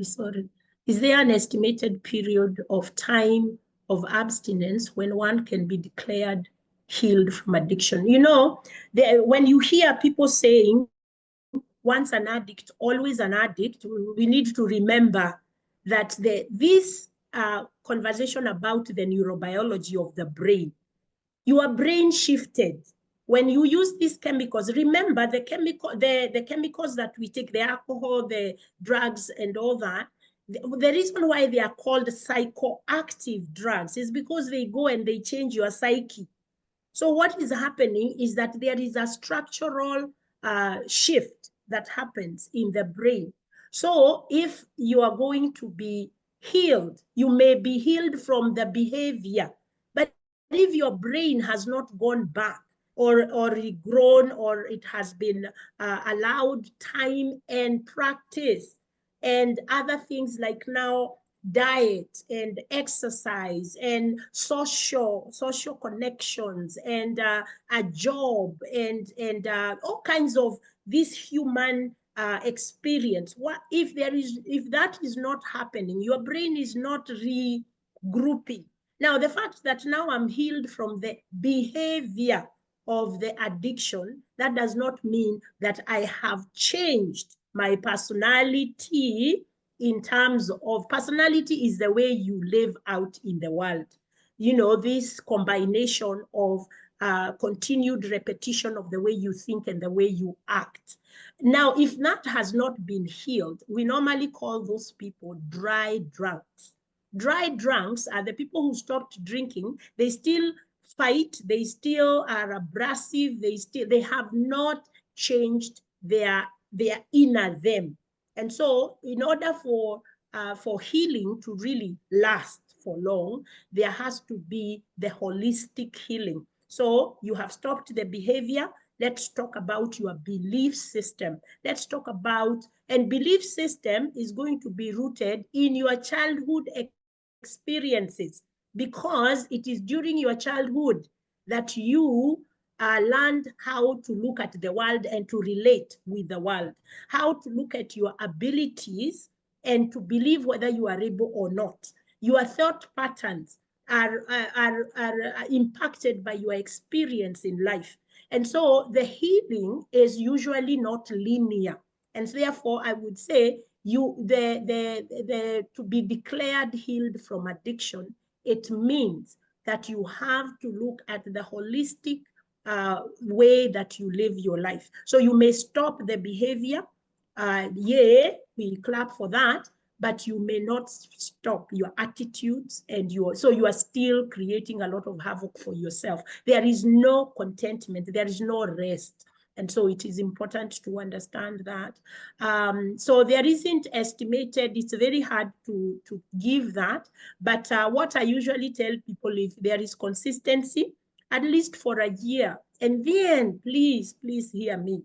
sorry. Is there an estimated period of time of abstinence when one can be declared healed from addiction? You know, when you hear people saying, once an addict, always an addict, we need to remember that this conversation about the neurobiology of the brain, your brain shifted. When you use these chemicals, remember the chemicals that we take, the alcohol, the drugs, and all that, the reason why they are called psychoactive drugs is because they go and they change your psyche. So what is happening is that there is a structural shift that happens in the brain. So if you are going to be healed, you may be healed from the behavior, but if your brain has not gone back or regrown, or it has been allowed time and practice and other things like now diet and exercise and social connections and a job and all kinds of this human experience. What if that is not happening? Your brain is not regrouping. Now, the fact that now I'm healed from the behavior of the addiction, that does not mean that I have changed my personality. In terms of personality is the way you live out in the world. You know, this combination of continued repetition of the way you think and the way you act. Now, if that has not been healed, we normally call those people dry drunks. Dry drunks are the people who stopped drinking. They still fight. They still are abrasive. They have not changed their inner them. And so in order for healing to really last for long, there has to be the holistic healing. So you have stopped the behavior. Let's talk about your belief system. Let's talk about, and belief system is going to be rooted in your childhood experiences, because it is during your childhood that you learned how to look at the world and to relate with the world, how to look at your abilities and to believe whether you are able or not. Your thought patterns are impacted by your experience in life. And so the healing is usually not linear. And therefore, I would say to be declared healed from addiction, it means that you have to look at the holistic way that you live your life. So you may stop the behavior. We clap for that, but you may not stop your attitudes and so you are still creating a lot of havoc for yourself. There is no contentment. There is no rest. And so it is important to understand that. So there isn't estimated, it's very hard to give that. But what I usually tell people, if there is consistency, at least for a year, and then please hear me.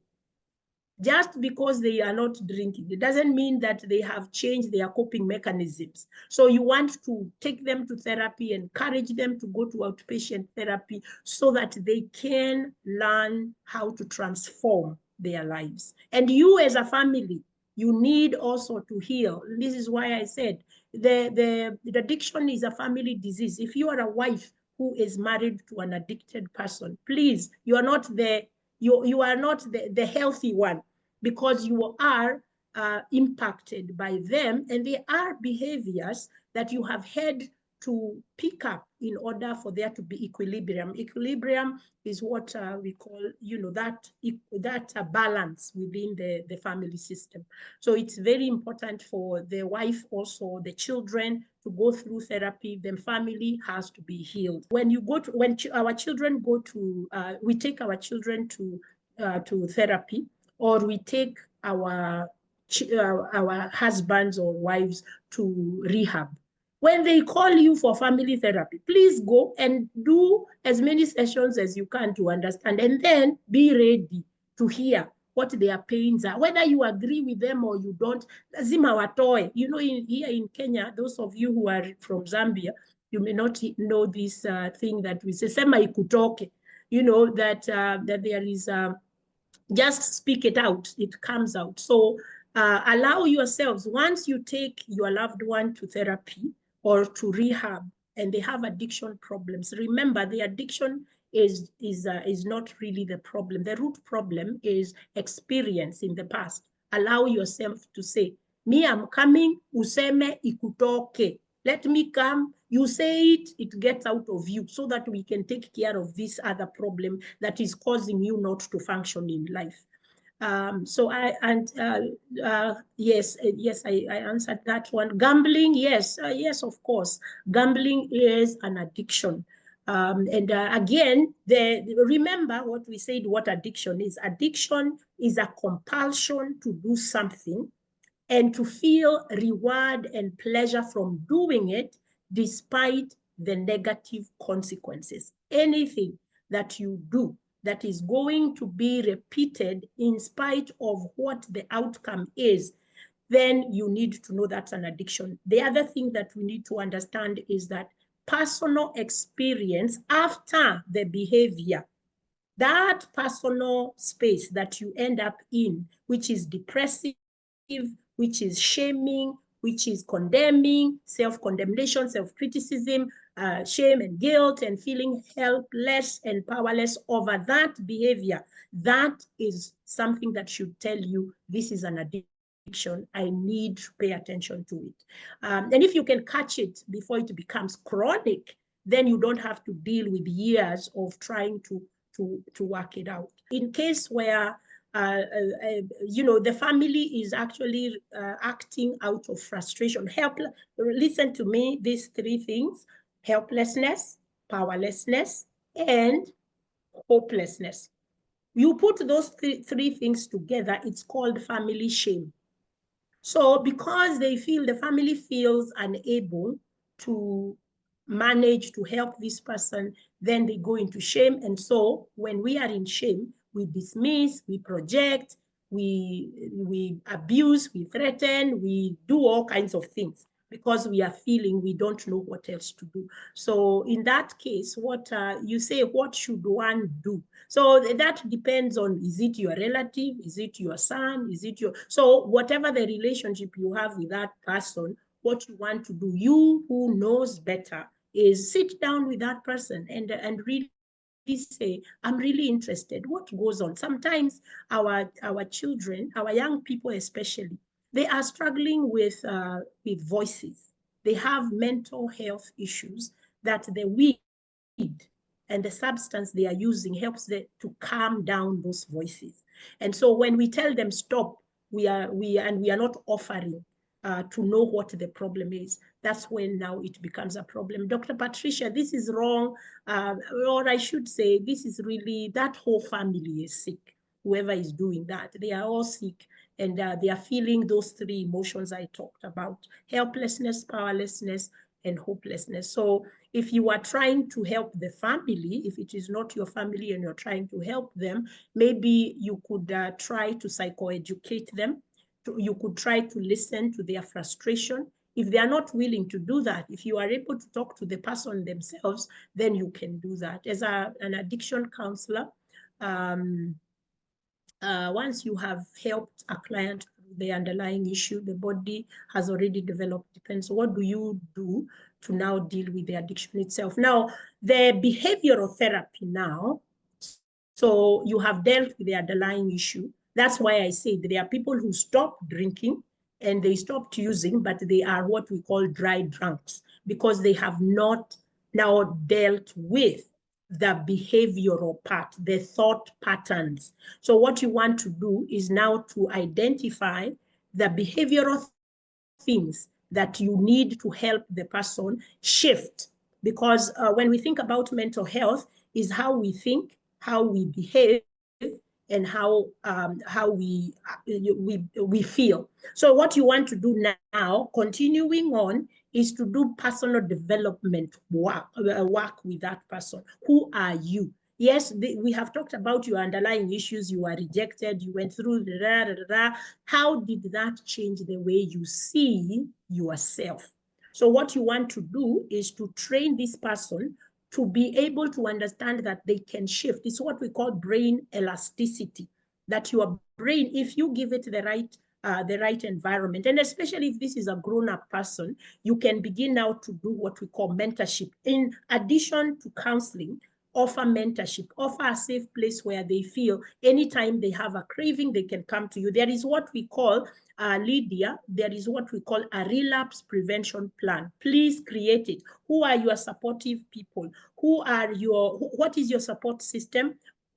Just because they are not drinking, it doesn't mean that they have changed their coping mechanisms. So you want to take them to therapy, encourage them to go to outpatient therapy so that they can learn how to transform their lives. And you as a family, you need also to heal. This is why I said the addiction is a family disease. If you are a wife who is married to an addicted person, please, you are not you are not the healthy one, because you are impacted by them, and they are behaviors that you have had to pick up in order for there to be equilibrium. Equilibrium is what we call, that balance within the family system. So it's very important for the wife, also the children, to go through therapy. The family has to be healed. When our children go to, we take our children to therapy, or we take our husbands or wives to rehab. When they call you for family therapy, please go and do as many sessions as you can to understand, and then be ready to hear what their pains are. Whether you agree with them or you don't, lazima watoe. Here in Kenya, those of you who are from Zambia, you may not know this thing that we say, sema ikutoke. That there is just speak it out, it comes out. So allow yourselves, once you take your loved one to therapy or to rehab and they have addiction problems, remember the addiction is not really the problem. The root problem is experience in the past. Allow yourself to say, me, I'm coming, useme ikutoke. Let me come, you say it, it gets out of you, so that we can take care of this other problem that is causing you not to function in life. Yes, I answered that one. Gambling, yes, of course. Gambling is an addiction. Again, remember what we said, what addiction is. Addiction is a compulsion to do something and to feel reward and pleasure from doing it despite the negative consequences. Anything that you do that is going to be repeated in spite of what the outcome is, then you need to know that's an addiction. The other thing that we need to understand is that personal experience after the behavior, that personal space that you end up in, which is depressive, which is shaming, which is condemning, self-condemnation, self-criticism, shame and guilt, and feeling helpless and powerless over that behavior, that is something that should tell you this is an addiction. I need to pay attention to it. And if you can catch it before it becomes chronic, then you don't have to deal with years of trying to work it out. In case where the family is actually acting out of frustration, listen to me, these three things: helplessness, powerlessness, and hopelessness. You put those three things together, it's called family shame. So because the family feels unable to manage to help this person, then they go into shame. And so when we are in shame, we dismiss, we project, we abuse, we threaten, we do all kinds of things because we are feeling we don't know what else to do. So in that case, what you say, what should one do? So that depends on, is it your relative? Is it your son? Is it so whatever the relationship you have with that person, what you want to do, you who knows better, is sit down with that person and really say, I'm really interested. What goes on? Sometimes our children, our young people especially, they are struggling with voices. They have mental health issues that the weed and the substance they are using helps them to calm down those voices. And so when we tell them stop, we are not offering to know what the problem is, that's when now it becomes a problem. Dr. Patricia, this is wrong, or I should say, this is really, that whole family is sick. whoever is doing that. They are all sick, and they are feeling those three emotions I talked about: helplessness, powerlessness, and hopelessness. So if you are trying to help the family, if it is not your family and you're trying to help them, maybe you could try to psychoeducate them. You could try to listen to their frustration. If they are not willing to do that, if you are able to talk to the person themselves, then you can do that. As an addiction counselor, once you have helped a client with the underlying issue, the body has already developed defense. So what do you do to now deal with the addiction itself? Now, the behavioral therapy now, so you have dealt with the underlying issue. That's why I say there are people who stop drinking and they stopped using, but they are what we call dry drunks because they have not now dealt with the behavioral part, the thought patterns. So what you want to do is now to identify the behavioral things that you need to help the person shift. Because when we think about mental health, is how we think, how we behave, and how we feel. So what you want to do now, continuing on, is to do personal development work with that person. Who are you? Yes, we have talked about your underlying issues. You were rejected. You went through How did that change the way you see yourself? So what you want to do is to train this person to be able to understand that they can shift. It's what we call brain elasticity, that your brain, if you give it the right environment, and especially if this is a grown-up person, you can begin now to do what we call mentorship. In addition to counseling, offer mentorship, offer a safe place where they feel anytime they have a craving, they can come to you. There is what we call, Lydia, there is what we call a relapse prevention plan. Please create it. Who are your supportive people? What is your support system?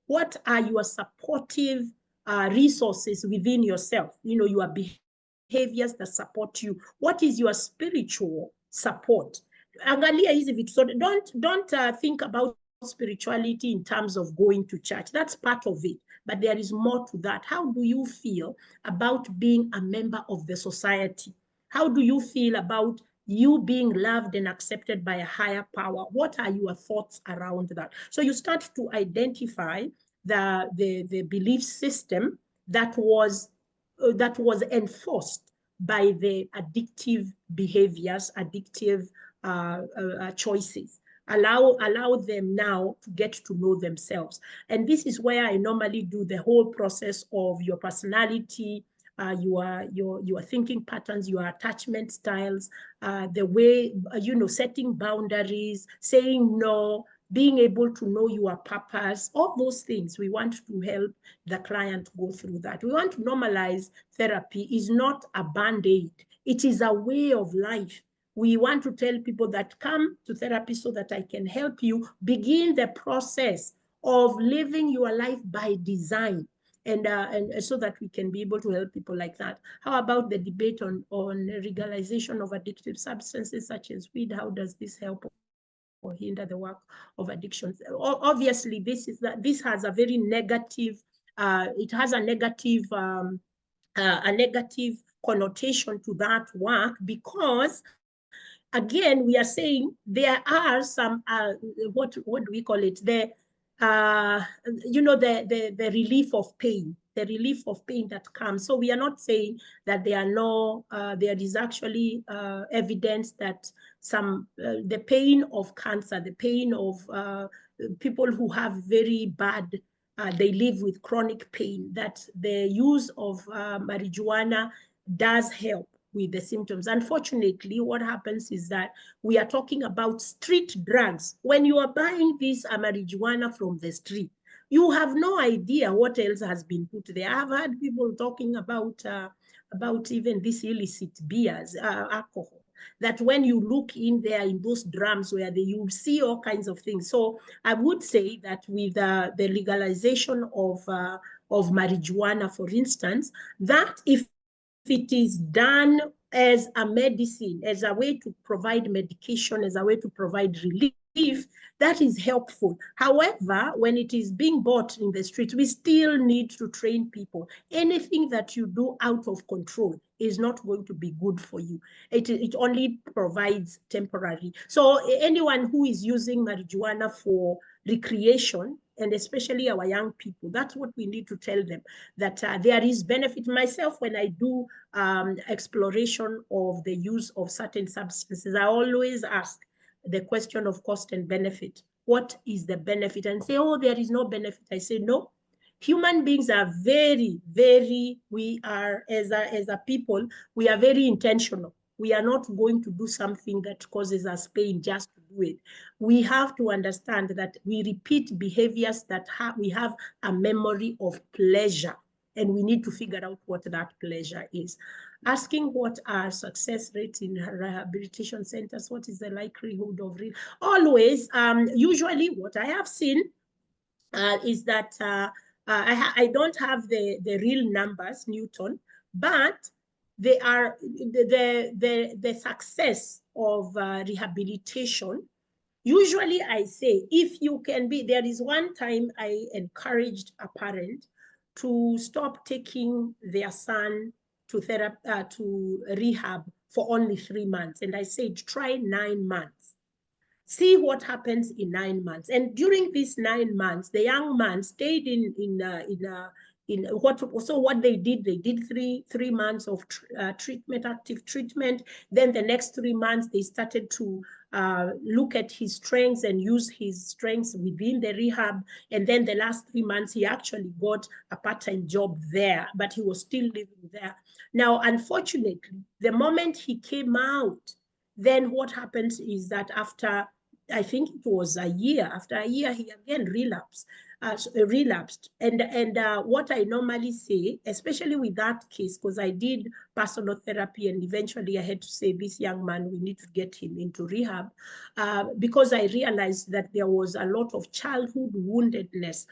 What are your supportive resources within yourself? Your behaviors that support you. What is your spiritual support? Angalia hizi vitu. So don't think about spirituality in terms of going to church. That's part of it, but there is more to that. How do you feel about being a member of the society? How do you feel about you being loved and accepted by a higher power? What are your thoughts around that? So you start to identify the belief system that was enforced by the addictive behaviors, addictive choices. Allow them now to get to know themselves. And this is where I normally do the whole process of your personality, your thinking patterns, your attachment styles, the way, setting boundaries, saying no, being able to know your purpose, all those things. We want to help the client go through that. We want to normalize therapy is not a band-aid. It is a way of life. We want to tell people that come to therapy so that I can help you begin the process of living your life by design, and so that we can be able to help people like that. How about the debate on legalization of addictive substances such as weed? How does this help or hinder the work of addictions? Obviously, this has a very negative, it has a negative connotation to that work, because again, we are saying there are some, what do we call it? The relief of pain, that comes. So we are not saying that there is actually evidence that the pain of cancer, the pain of people who have very bad, they live with chronic pain, that the use of marijuana does help with the symptoms. Unfortunately, what happens is that we are talking about street drugs. When you are buying this marijuana from the street, you have no idea what else has been put there. I've heard people talking about even this illicit beers, alcohol, that when you look in there in those drums where you see all kinds of things. So I would say that with the legalization of marijuana, for instance, that if it is done as a medicine, as a way to provide medication, as a way to provide relief, that is helpful. However, when it is being bought in the street, we still need to train people. Anything that you do out of control is not going to be good for you. It only provides temporary. So anyone who is using marijuana for recreation, and especially our young people, that's what we need to tell them, that there is benefit. Myself, when I do exploration of the use of certain substances, I always ask the question of cost and benefit. What is the benefit? And say, oh, there is no benefit. I say, no. Human beings are we are, as a people, we are very intentional. We are not going to do something that causes us pain just to do it. We have to understand that we repeat behaviors that we have a memory of pleasure, and we need to figure out what that pleasure is. Asking what are success rates in rehabilitation centers, what is the likelihood of always, usually what I have seen is that I don't have the real numbers, Newton, but they are the success of rehabilitation. Usually I say, if you can be, there is one time I encouraged a parent to stop taking their son to rehab for only 3 months. And I said, try 9 months. See what happens in 9 months. And during these 9 months, the young man stayed what they did three months of treatment, active treatment. Then the next 3 months, they started to look at his strengths and use his strengths within the rehab. And then the last 3 months, he actually got a part-time job there, but he was still living there. Now, unfortunately, the moment he came out, then what happens is that after, I think it was a year, after a year, he again relapsed. And what I normally say, especially with that case, because I did personal therapy and eventually I had to say, this young man, we need to get him into rehab, because I realized that there was a lot of childhood woundedness.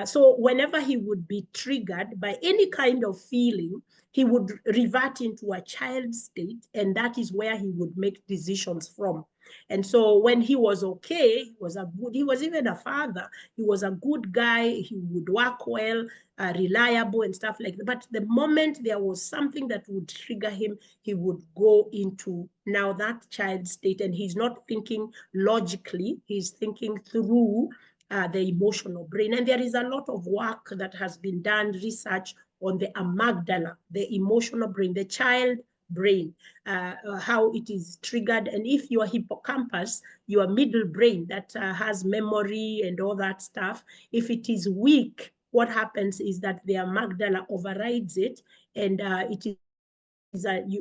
So whenever he would be triggered by any kind of feeling, he would revert into a child state, and that is where he would make decisions from. And so when he was okay, he was even a father. He was a good guy. He would work well, reliable and stuff like that. But the moment there was something that would trigger him, he would go into now that child state, and he's not thinking logically. He's thinking through the emotional brain. And there is a lot of work that has been done, research on the amygdala, the emotional brain, the child brain, how it is triggered. And if your hippocampus, your middle brain that has memory and all that stuff, if it is weak, what happens is that the amygdala overrides it, and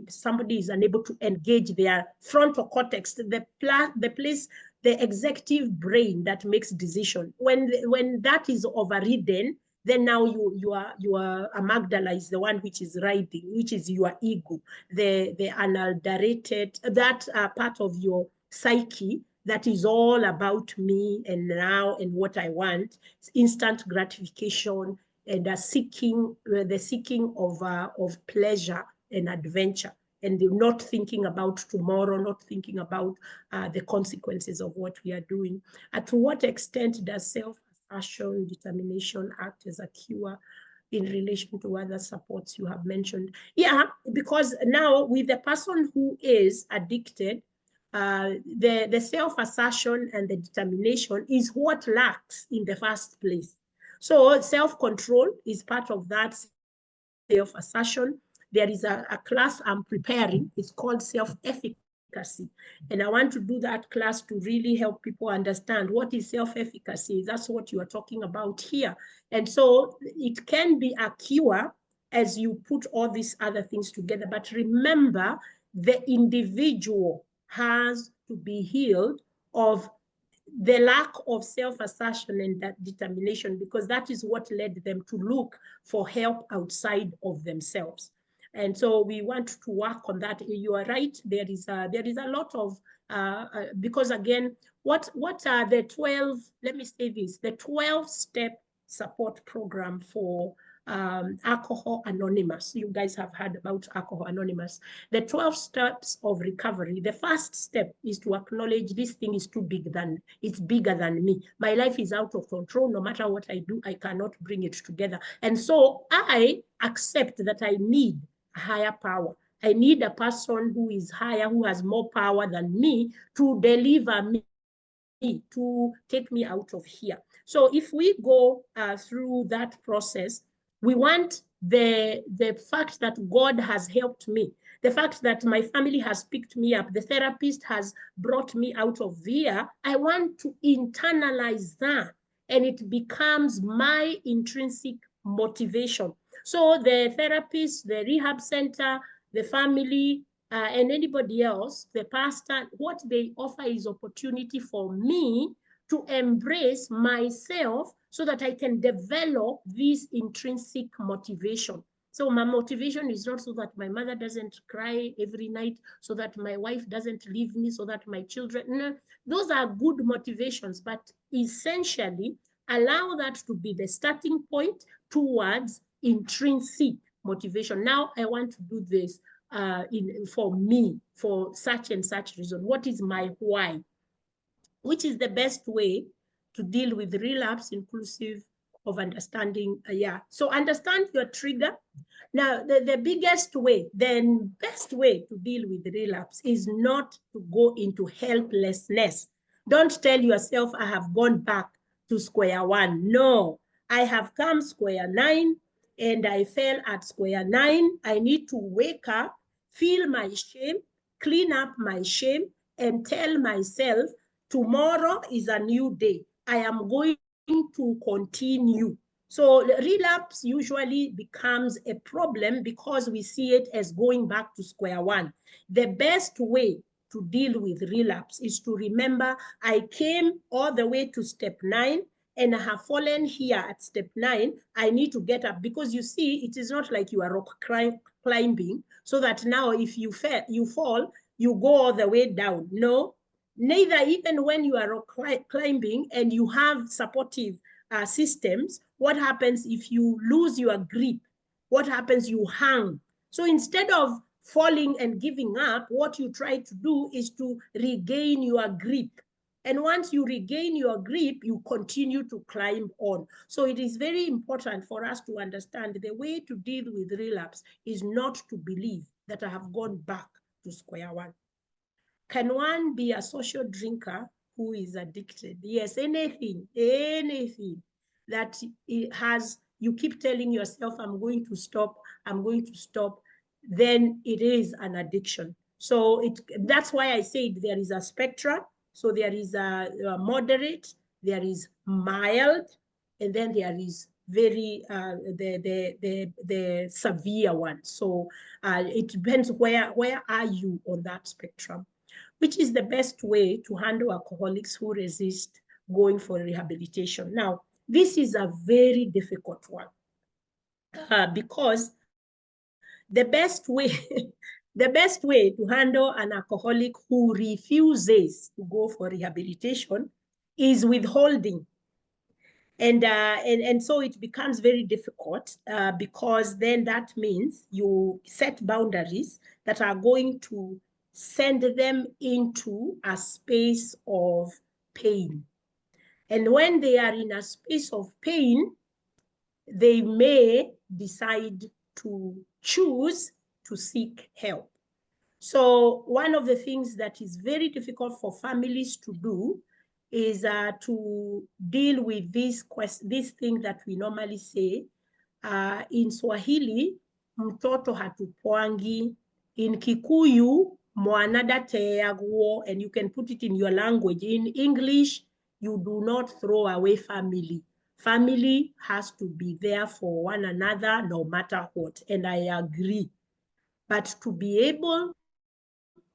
somebody is unable to engage their frontal cortex, the place, the executive brain that makes decision. When that is overridden, then now your amygdala is the one which is riding, which is your ego, the unadulterated, that part of your psyche that is all about me and now and what I want, instant gratification, and the seeking of pleasure and adventure, and not thinking about tomorrow, not thinking about the consequences of what we are doing. To what extent does self-assertion, determination act as a cure in relation to other supports you have mentioned? Yeah, because now with the person who is addicted, the self-assertion and the determination is what lacks in the first place. So self-control is part of that self-assertion. There is a class I'm preparing. It's called self-efficacy. And I want to do that class to really help people understand what is self-efficacy. That's what you are talking about here. And so it can be a cure as you put all these other things together. But remember, the individual has to be healed of the lack of self-assertion and that determination, because that is what led them to look for help outside of themselves. And so we want to work on that. You are right. There is a lot of because again, what are the 12? Let me say this: the 12-step support program for Alcohol Anonymous. You guys have heard about Alcohol Anonymous. The 12 steps of recovery. The first step is to acknowledge this thing is too big than, it's bigger than me. My life is out of control. No matter what I do, I cannot bring it together. And so I accept that I need a higher power. I need a person who is higher, who has more power than me to deliver me, to take me out of here. So if we go through that process, we want the fact that God has helped me, the fact that my family has picked me up, the therapist has brought me out of here. I want to internalize that, and it becomes my intrinsic motivation. So the therapist, the rehab center, the family, and anybody else, the pastor, what they offer is opportunity for me to embrace myself so that I can develop this intrinsic motivation. So my motivation is not so that my mother doesn't cry every night, so that my wife doesn't leave me, so that my children, no, those are good motivations, but essentially allow that to be the starting point towards intrinsic motivation. Now I want to do this for me, for such and such reason. What is my why? Which is the best way to deal with relapse, inclusive of understanding. So understand your trigger. Now, the biggest way, the best way to deal with relapse is not to go into helplessness. Don't tell yourself, I have gone back to square one. No, I have come square nine and I fell at square nine. I need to wake up, feel my shame, clean up my shame, and tell myself, tomorrow is a new day. I am going to continue. So relapse usually becomes a problem because we see it as going back to square one. The best way to deal with relapse is to remember, I came all the way to step 9 and I have fallen here at step 9. I need to get up, because you see, it is not like you are rock climbing so that now if you fall, you go all the way down. No, neither. Even when you are climbing and you have supportive systems, what happens if you lose your grip? What happens? You hang. So instead of falling and giving up, what you try to do is to regain your grip. And once you regain your grip, you continue to climb on. So it is very important for us to understand the way to deal with relapse is not to believe that I have gone back to square one. Can one be a social drinker who is addicted? Yes, anything that it has, you keep telling yourself, I'm going to stop, then it is an addiction. So that's why I said there is a spectrum. So there is a moderate, there is mild, and then there is very the severe one. So it depends where are you on that spectrum. Which is the best way to handle alcoholics who resist going for rehabilitation? Now, this is a very difficult one because the best way the best way to handle an alcoholic who refuses to go for rehabilitation is withholding. And so it becomes very difficult because then that means you set boundaries that are going to send them into a space of pain. And when they are in a space of pain, they may decide to choose to seek help. So one of the things that is very difficult for families to do is to deal with this thing that we normally say in Swahili, mtoto hatupwangi. In Kikuyu, mwana dateagwo, and you can put it in your language. In English, you do not throw away family. Family has to be there for one another no matter what, and I agree. But to be able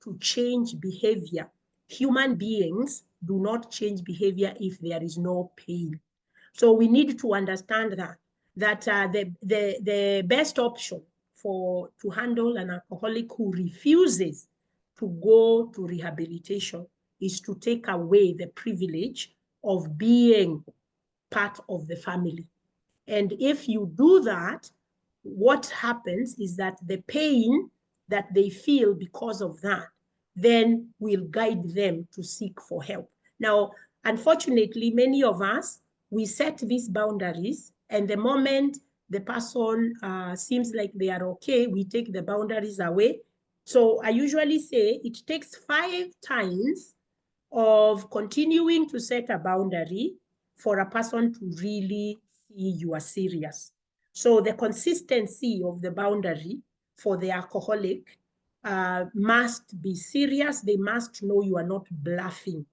to change behavior, human beings do not change behavior if there is no pain. So we need to understand that the best option to handle an alcoholic who refuses to go to rehabilitation is to take away the privilege of being part of the family. And if you do that, what happens is that the pain that they feel because of that then will guide them to seek for help. Now, unfortunately, many of us, we set these boundaries, and the moment the person seems like they are okay, we take the boundaries away. So I usually say it takes 5 times of continuing to set a boundary for a person to really see you are serious. So the consistency of the boundary for the alcoholic must be serious. They must know you are not bluffing.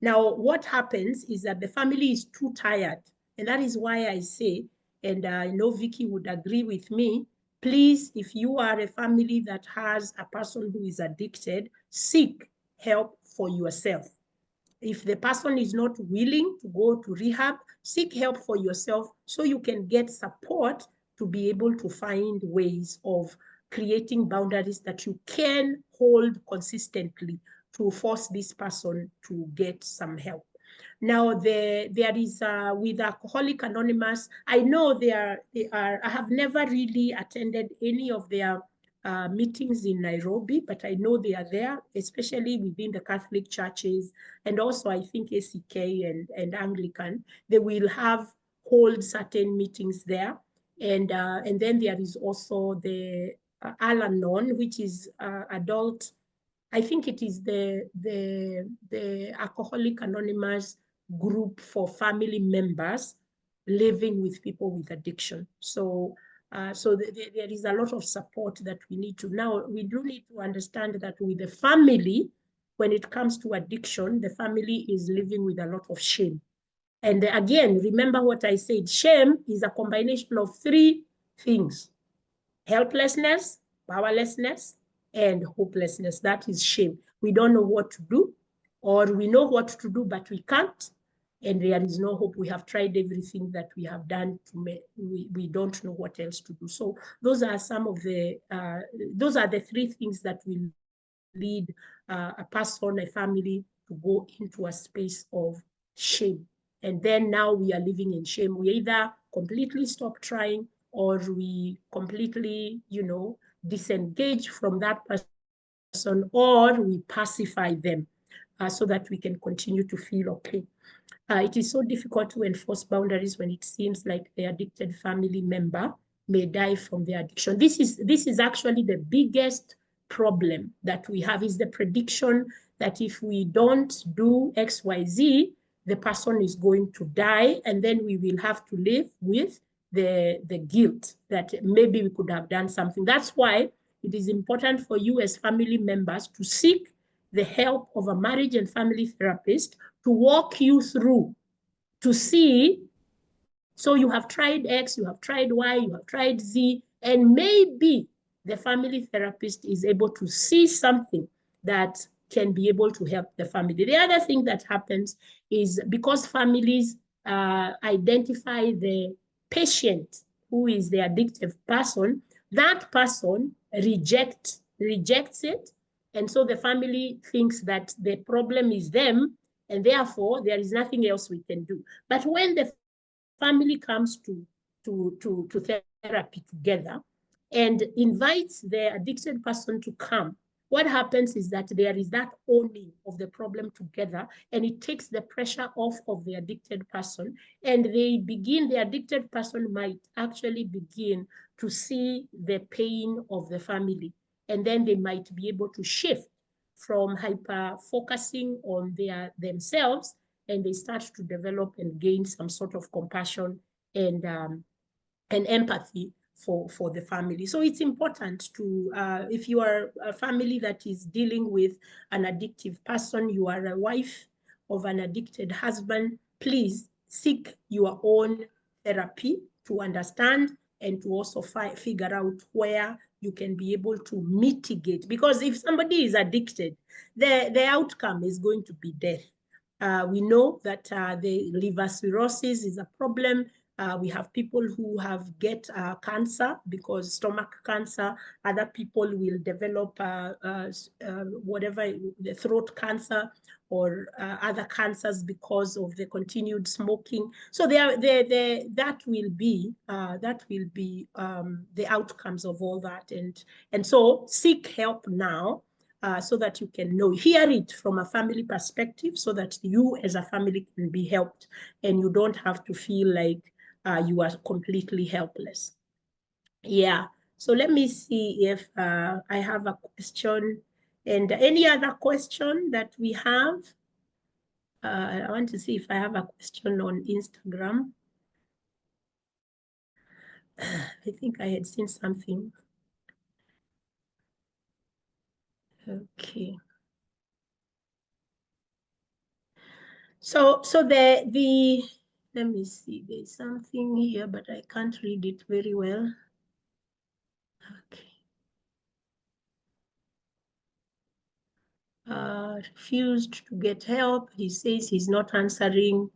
Now, what happens is that the family is too tired. And that is why I say, and I know Vicky would agree with me, please, if you are a family that has a person who is addicted, seek help for yourself. If the person is not willing to go to rehab, seek help for yourself so you can get support to be able to find ways of creating boundaries that you can hold consistently to force this person to get some help. Now, there is, with Alcoholic Anonymous, I know I have never really attended any of their meetings in Nairobi, but I know they are there, especially within the Catholic churches, and also I think ACK and Anglican. They will hold certain meetings there. And then there is also the Al-Anon, which is adult. I think it is the Alcoholic Anonymous group for family members living with people with addiction. So there is a lot of support that we need to. Now, we do need to understand that with the family, when it comes to addiction, the family is living with a lot of shame. And again, remember what I said, shame is a combination of 3 things: helplessness, powerlessness, and hopelessness. That is shame. We don't know what to do, or we know what to do, but we can't. And there is no hope. We have tried everything that we have done we don't know what else to do. So those are some of those are the 3 things that will lead a person, a family, to go into a space of shame. And then now we are living in shame. We either completely stop trying, or we completely, disengage from that person, or we pacify them so that we can continue to feel okay. It is so difficult to enforce boundaries when it seems like the addicted family member may die from their addiction. This is actually the biggest problem that we have, is the prediction that if we don't do X, Y, Z, the person is going to die, and then we will have to live with the guilt that maybe we could have done something. That's why it is important for you as family members to seek the help of a marriage and family therapist to walk you through, to see, so you have tried X, you have tried Y, you have tried Z, and maybe the family therapist is able to see something that can be able to help the family. The other thing that happens is, because families identify the patient who is the addictive person, that person rejects it. And so the family thinks that the problem is them, and therefore there is nothing else we can do. But when the family comes to therapy together and invites the addicted person to come, what happens is that there is that owning of the problem together, and it takes the pressure off of the addicted person, and the addicted person might actually begin to see the pain of the family, and then they might be able to shift from hyper focusing on themselves, and they start to develop and gain some sort of compassion and empathy for the family. So it's important to, if you are a family that is dealing with an addictive person, you are a wife of an addicted husband, please seek your own therapy to understand and to also figure out where you can be able to mitigate. Because if somebody is addicted, the outcome is going to be death. We know that the liver cirrhosis is a problem. We have people who get cancer because stomach cancer. Other people will develop whatever, the throat cancer or other cancers because of the continued smoking. So that will be the outcomes of all that. And so seek help now. So that you can hear it from a family perspective, so that you as a family can be helped and you don't have to feel like you are completely helpless. Yeah. So let me see if I have a question, and any other question that we have. I want to see if I have a question on Instagram. I think I had seen something. Okay. So the let me see, there's something here, but I can't read it very well. Okay. Refused to get help. He says he's not answering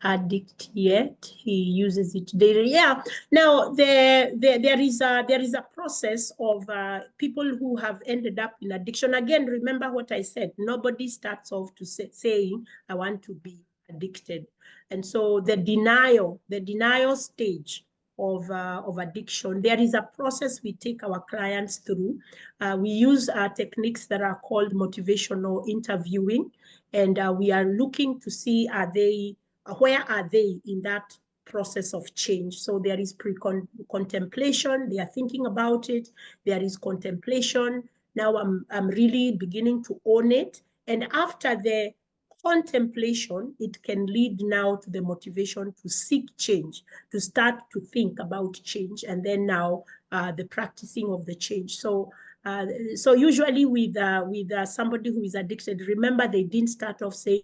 addict yet. He uses it daily. Yeah. Now there is a process of people who have ended up in addiction. Again, remember what I said. Nobody starts off to saying I want to be addicted, and so the denial stage of addiction, there is a process we take our clients through. We use techniques that are called motivational interviewing, and we are looking to see where are they in that process of change. So there is contemplation, they are thinking about it. There is contemplation. Now I'm really beginning to own it. And after the contemplation, it can lead now to the motivation to seek change, to start to think about change, and then now the practicing of the change. So usually with somebody who is addicted, remember they didn't start off saying,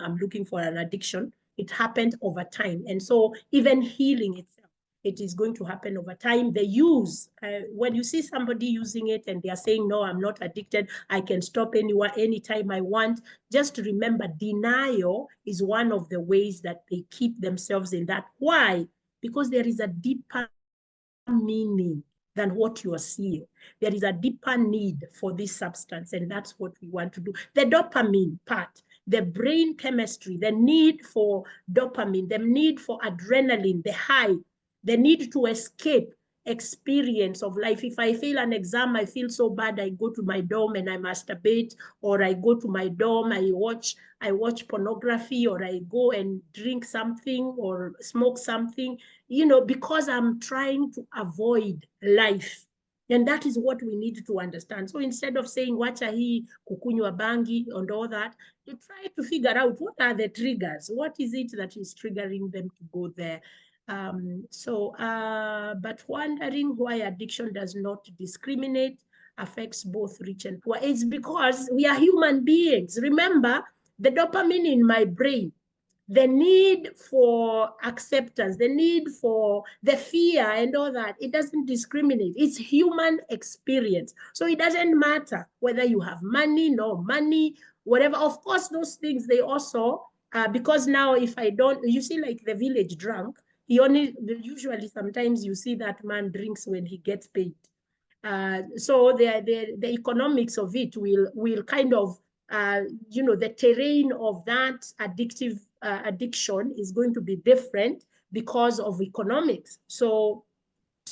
I'm looking for an addiction. It happened over time. And so even healing itself, it is going to happen over time. The use, when you see somebody using it and they are saying, no, I'm not addicted, I can stop anywhere, anytime I want, just remember, denial is one of the ways that they keep themselves in that. Why? Because there is a deeper meaning than what you are seeing. There is a deeper need for this substance, and that's what we want to do. The dopamine part, the brain chemistry, the need for dopamine, the need for adrenaline, the high, the need to escape experience of life. If I fail an exam, I feel so bad, I go to my dorm and I masturbate, or I go to my dorm, I watch pornography, or I go and drink something or smoke something, because I'm trying to avoid life. And that is what we need to understand. So instead of saying, wacha hii kukunywa bangi and all that, you try to figure out what are the triggers? What is it that is triggering them to go there? But wondering why addiction does not discriminate, affects both rich and poor. It's because we are human beings. Remember, the dopamine in my brain, the need for acceptance, the need for the fear and all that, it doesn't discriminate. It's human experience. So it doesn't matter whether you have money, no money, whatever. Of course, those things, they also, because now if I don't, you see like the village drunk, usually sometimes you see that man drinks when he gets paid. So the economics of it will kind of, the terrain of that addiction is going to be different because of economics. So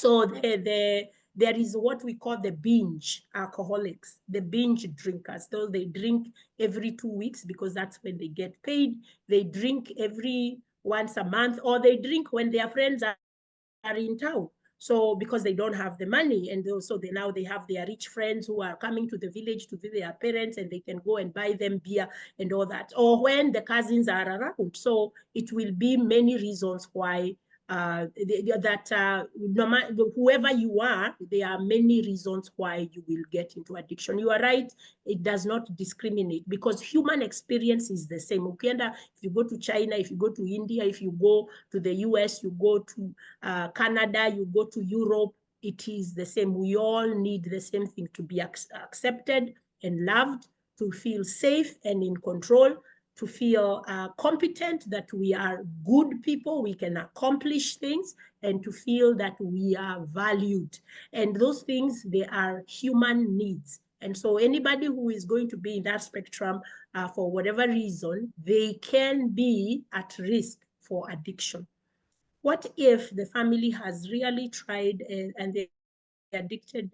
there is what we call the binge alcoholics, the binge drinkers. So they drink every 2 weeks because that's when they get paid. They drink every once a month, or they drink when their friends are in town. So because they don't have the money, and also now they have their rich friends who are coming to the village to visit their parents, and they can go and buy them beer and all that. Or when the cousins are around. So it will be many reasons why no matter whoever you are, there are many reasons why you will get into addiction. You are right, it does not discriminate because human experience is the same. Ukienda, if you go to China, if you go to India, if you go to the US, you go to Canada, you go to Europe, it is the same. We all need the same thing, to be accepted and loved, to feel safe and in control, to feel competent, that we are good people, we can accomplish things, and to feel that we are valued. And those things, they are human needs. And so anybody who is going to be in that spectrum, for whatever reason, they can be at risk for addiction. What if the family has really tried and the addicted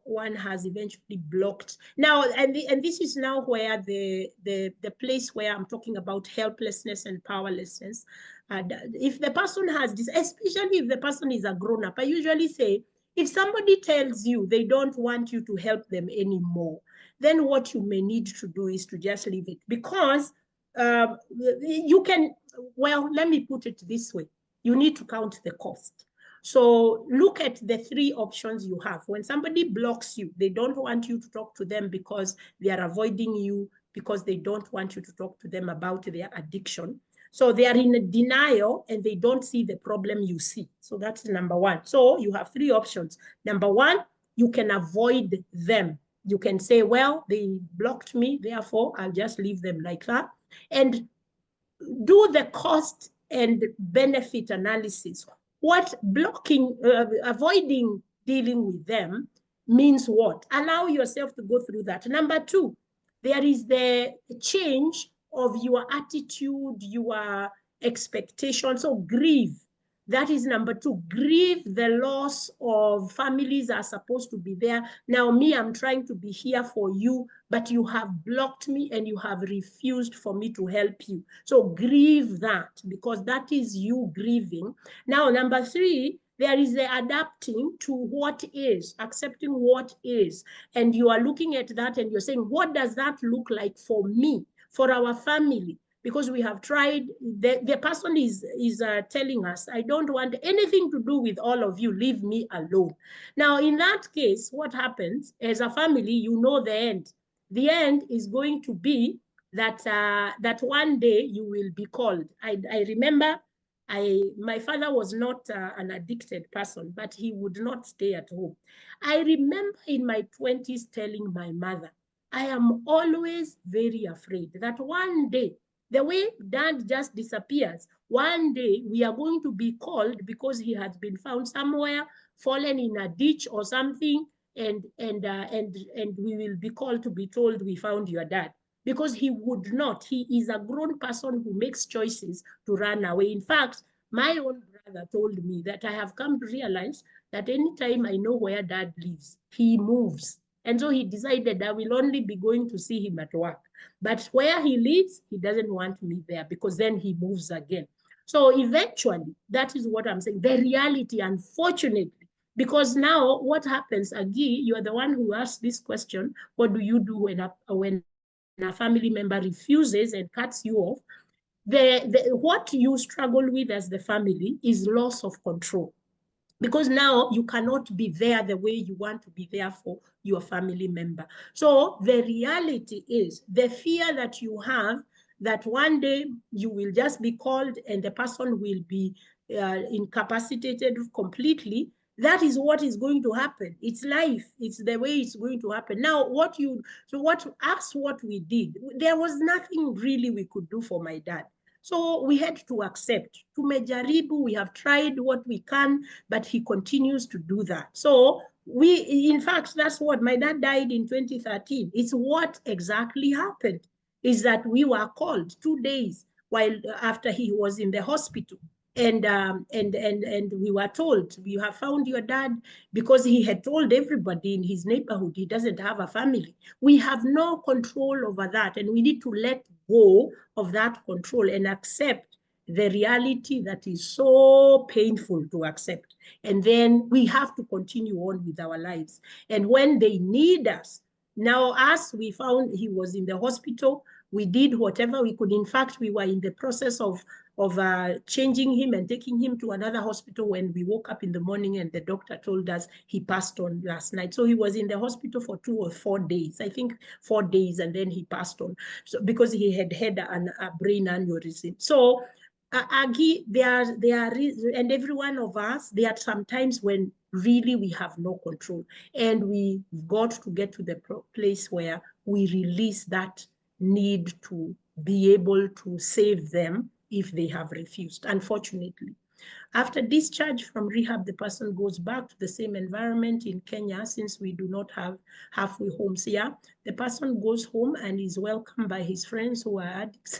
one has eventually blocked? Now, and this is now where the place where I'm talking about helplessness and powerlessness. If the person has this, especially if the person is a grown-up, I usually say, if somebody tells you they don't want you to help them anymore, then what you may need to do is to just leave it. Because you can, well, let me put it this way. You need to count the cost. So look at the three options you have. When somebody blocks you, they don't want you to talk to them because they are avoiding you, because they don't want you to talk to them about their addiction. So they are in a denial and they don't see the problem you see. So that's number one. So you have three options. Number one, you can avoid them. You can say, well, they blocked me, therefore I'll just leave them like that. And do the cost and benefit analysis. What blocking, avoiding dealing with them means what? Allow yourself to go through that. Number two, there is the change of your attitude, your expectation. So grieve. That is number two. Grieve the loss of families are supposed to be there. Now, me, I'm trying to be here for you, but you have blocked me and you have refused for me to help you. So grieve that, because that is you grieving. Now, number three, there is the adapting to what is, accepting what is. And you are looking at that and you're saying, what does that look like for me, for our family? Because we have tried, the person is telling us, I don't want anything to do with all of you, leave me alone. Now, in that case, what happens as a family, you know the end. The end is going to be that that one day you will be called. I remember my father was not an addicted person, but he would not stay at home. I remember in my 20s telling my mother, I am always very afraid that one day, the way dad just disappears, one day we are going to be called because he has been found somewhere, fallen in a ditch or something, and we will be called to be told we found your dad. Because he would not. He is a grown person who makes choices to run away. In fact, my own brother told me that I have come to realize that anytime I know where dad lives, he moves. And so he decided I will only be going to see him at work. But where he lives, he doesn't want me there because then he moves again. So eventually, that is what I'm saying. The reality, unfortunately, because now what happens, Agi, you are the one who asked this question, what do you do when a family member refuses and cuts you off? What you struggle with as the family is loss of control. Because now you cannot be there the way you want to be there for your family member. So the reality is the fear that you have that one day you will just be called and the person will be incapacitated completely. That is what is going to happen. It's life. It's the way it's going to happen. Now, what we did, there was nothing really we could do for my dad. So we had to accept. Tumejaribu, we have tried what we can, but he continues to do that. So in fact, that's what my dad died in 2013. It's what exactly happened is that we were called 2 days while after he was in the hospital. And we were told, you have found your dad, because he had told everybody in his neighborhood he doesn't have a family. We have no control over that, and we need to let go of that control and accept the reality that is so painful to accept. And then we have to continue on with our lives. And when they need us, now us, we found he was in the hospital. We did whatever we could. In fact, we were in the process of changing him and taking him to another hospital when we woke up in the morning and the doctor told us he passed on last night. So he was in the hospital for 2 or 4 days, I think 4 days, and then he passed on. So because he had a brain aneurysm. So Agi, and every one of us, there are some times when really we have no control, and we got to get to the place where we release that need to be able to save them if they have refused, unfortunately. After discharge from rehab, the person goes back to the same environment in Kenya, since we do not have halfway homes here. The person goes home and is welcomed by his friends who are addicts.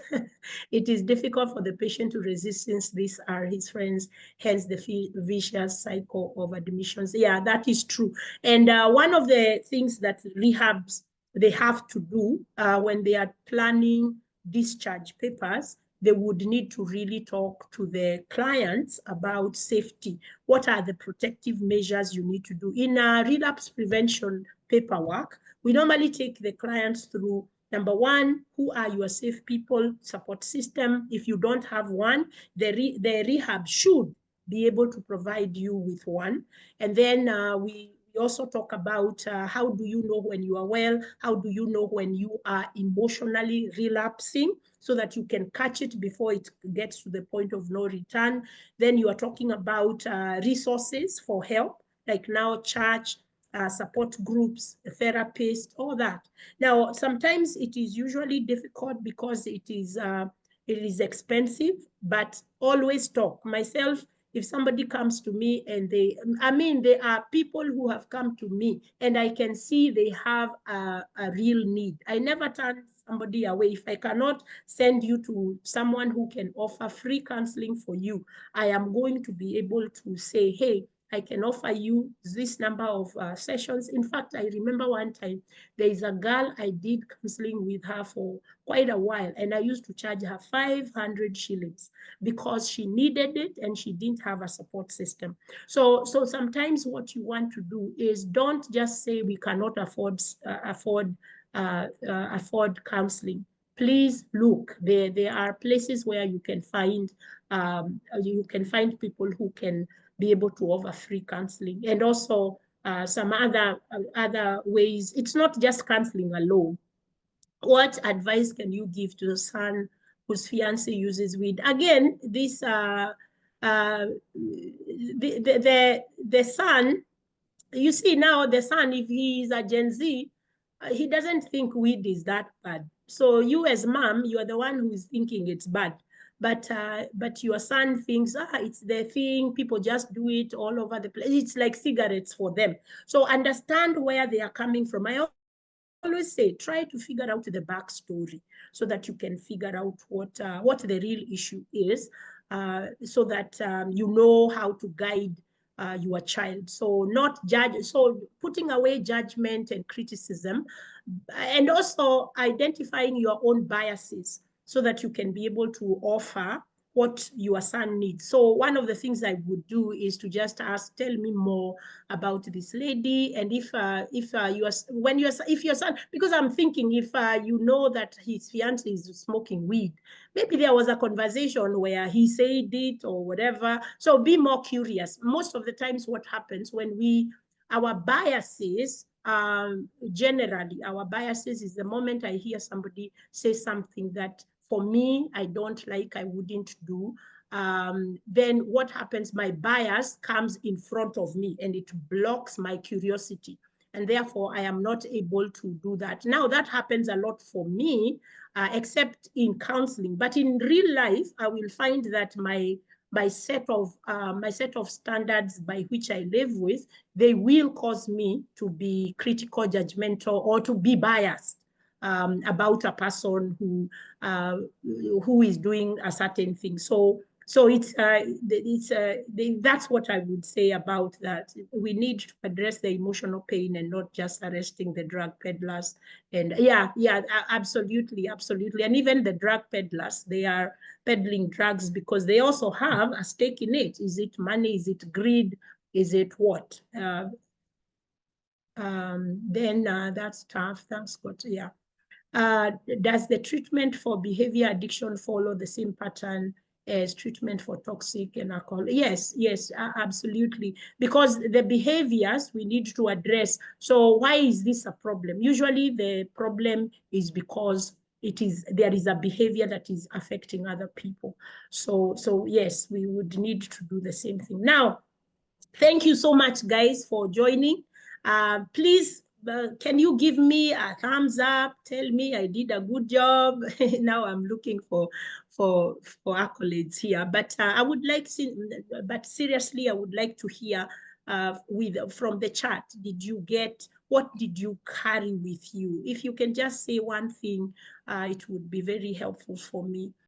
It is difficult for the patient to resist, since these are his friends, hence the vicious cycle of admissions. Yeah, that is true. And one of the things that rehabs, they have to do when they are planning discharge papers, they would need to really talk to the clients about safety. What are the protective measures you need to do? In a relapse prevention paperwork, we normally take the clients through, number one, who are your safe people support system? If you don't have one, the rehab should be able to provide you with one. And then we also talk about how do you know when you are well? How do you know when you are emotionally relapsing, so that you can catch it before it gets to the point of no return. Then you are talking about resources for help, like now church, support groups, therapists, all that. Now, sometimes it is usually difficult because it is expensive, but always talk. Myself, if somebody comes to me and there are people who have come to me and I can see they have a real need. I never turn somebody away. If I cannot send you to someone who can offer free counseling for you, I am going to be able to say, hey, I can offer you this number of sessions. In fact, I remember one time, there is a girl I did counseling with her for quite a while, and I used to charge her 500 shillings because she needed it and she didn't have a support system. So sometimes what you want to do is don't just say we cannot afford counseling. Please look. There are places where you can find people who can be able to offer free counseling, and also some other ways. It's not just counseling alone. What advice can you give to the son whose fiance uses weed? Again, this the son, you see now the son, if he is a Gen Z, he doesn't think weed is that bad. So you as mom, you are the one who is thinking it's bad. But your son thinks, it's the thing, people just do it all over the place. It's like cigarettes for them. So understand where they are coming from. I always say, try to figure out the backstory so that you can figure out what the real issue is, so that you know how to guide your child. So not judge, so putting away judgment and criticism, and also identifying your own biases so that you can be able to offer what your son needs. So one of the things I would do is to just ask, tell me more about this lady, and if your son, because I'm thinking if you know that his fiance is smoking weed, maybe there was a conversation where he said it or whatever. So be more curious. Most of the times, what happens when our biases, generally, our biases is the moment I hear somebody say something that for me, I don't like, I wouldn't do, then what happens, my bias comes in front of me and it blocks my curiosity. And therefore, I am not able to do that. Now, that happens a lot for me, except in counseling. But in real life, I will find that my set of standards by which I live with, they will cause me to be critical, judgmental, or to be biased about a person who is doing a certain thing. So that's what I would say about that. We need to address the emotional pain and not just arresting the drug peddlers. And yeah, absolutely. And even the drug peddlers, they are peddling drugs because they also have a stake in it. Is it money? Is it greed? Is it what? Then that's tough. Thanks, God. Yeah. Does the treatment for behavior addiction follow the same pattern as treatment for toxic and alcohol? Yes, absolutely. Because the behaviors we need to address. So why is this a problem? Usually the problem is because there is a behavior that is affecting other people. So yes, we would need to do the same thing. Now, thank you so much, guys, for joining. Please can you give me a thumbs up? Tell me I did a good job. Now I'm looking for accolades here. But I would like, but seriously, I would like to hear from the chat. What did you carry with you? If you can just say one thing, it would be very helpful for me.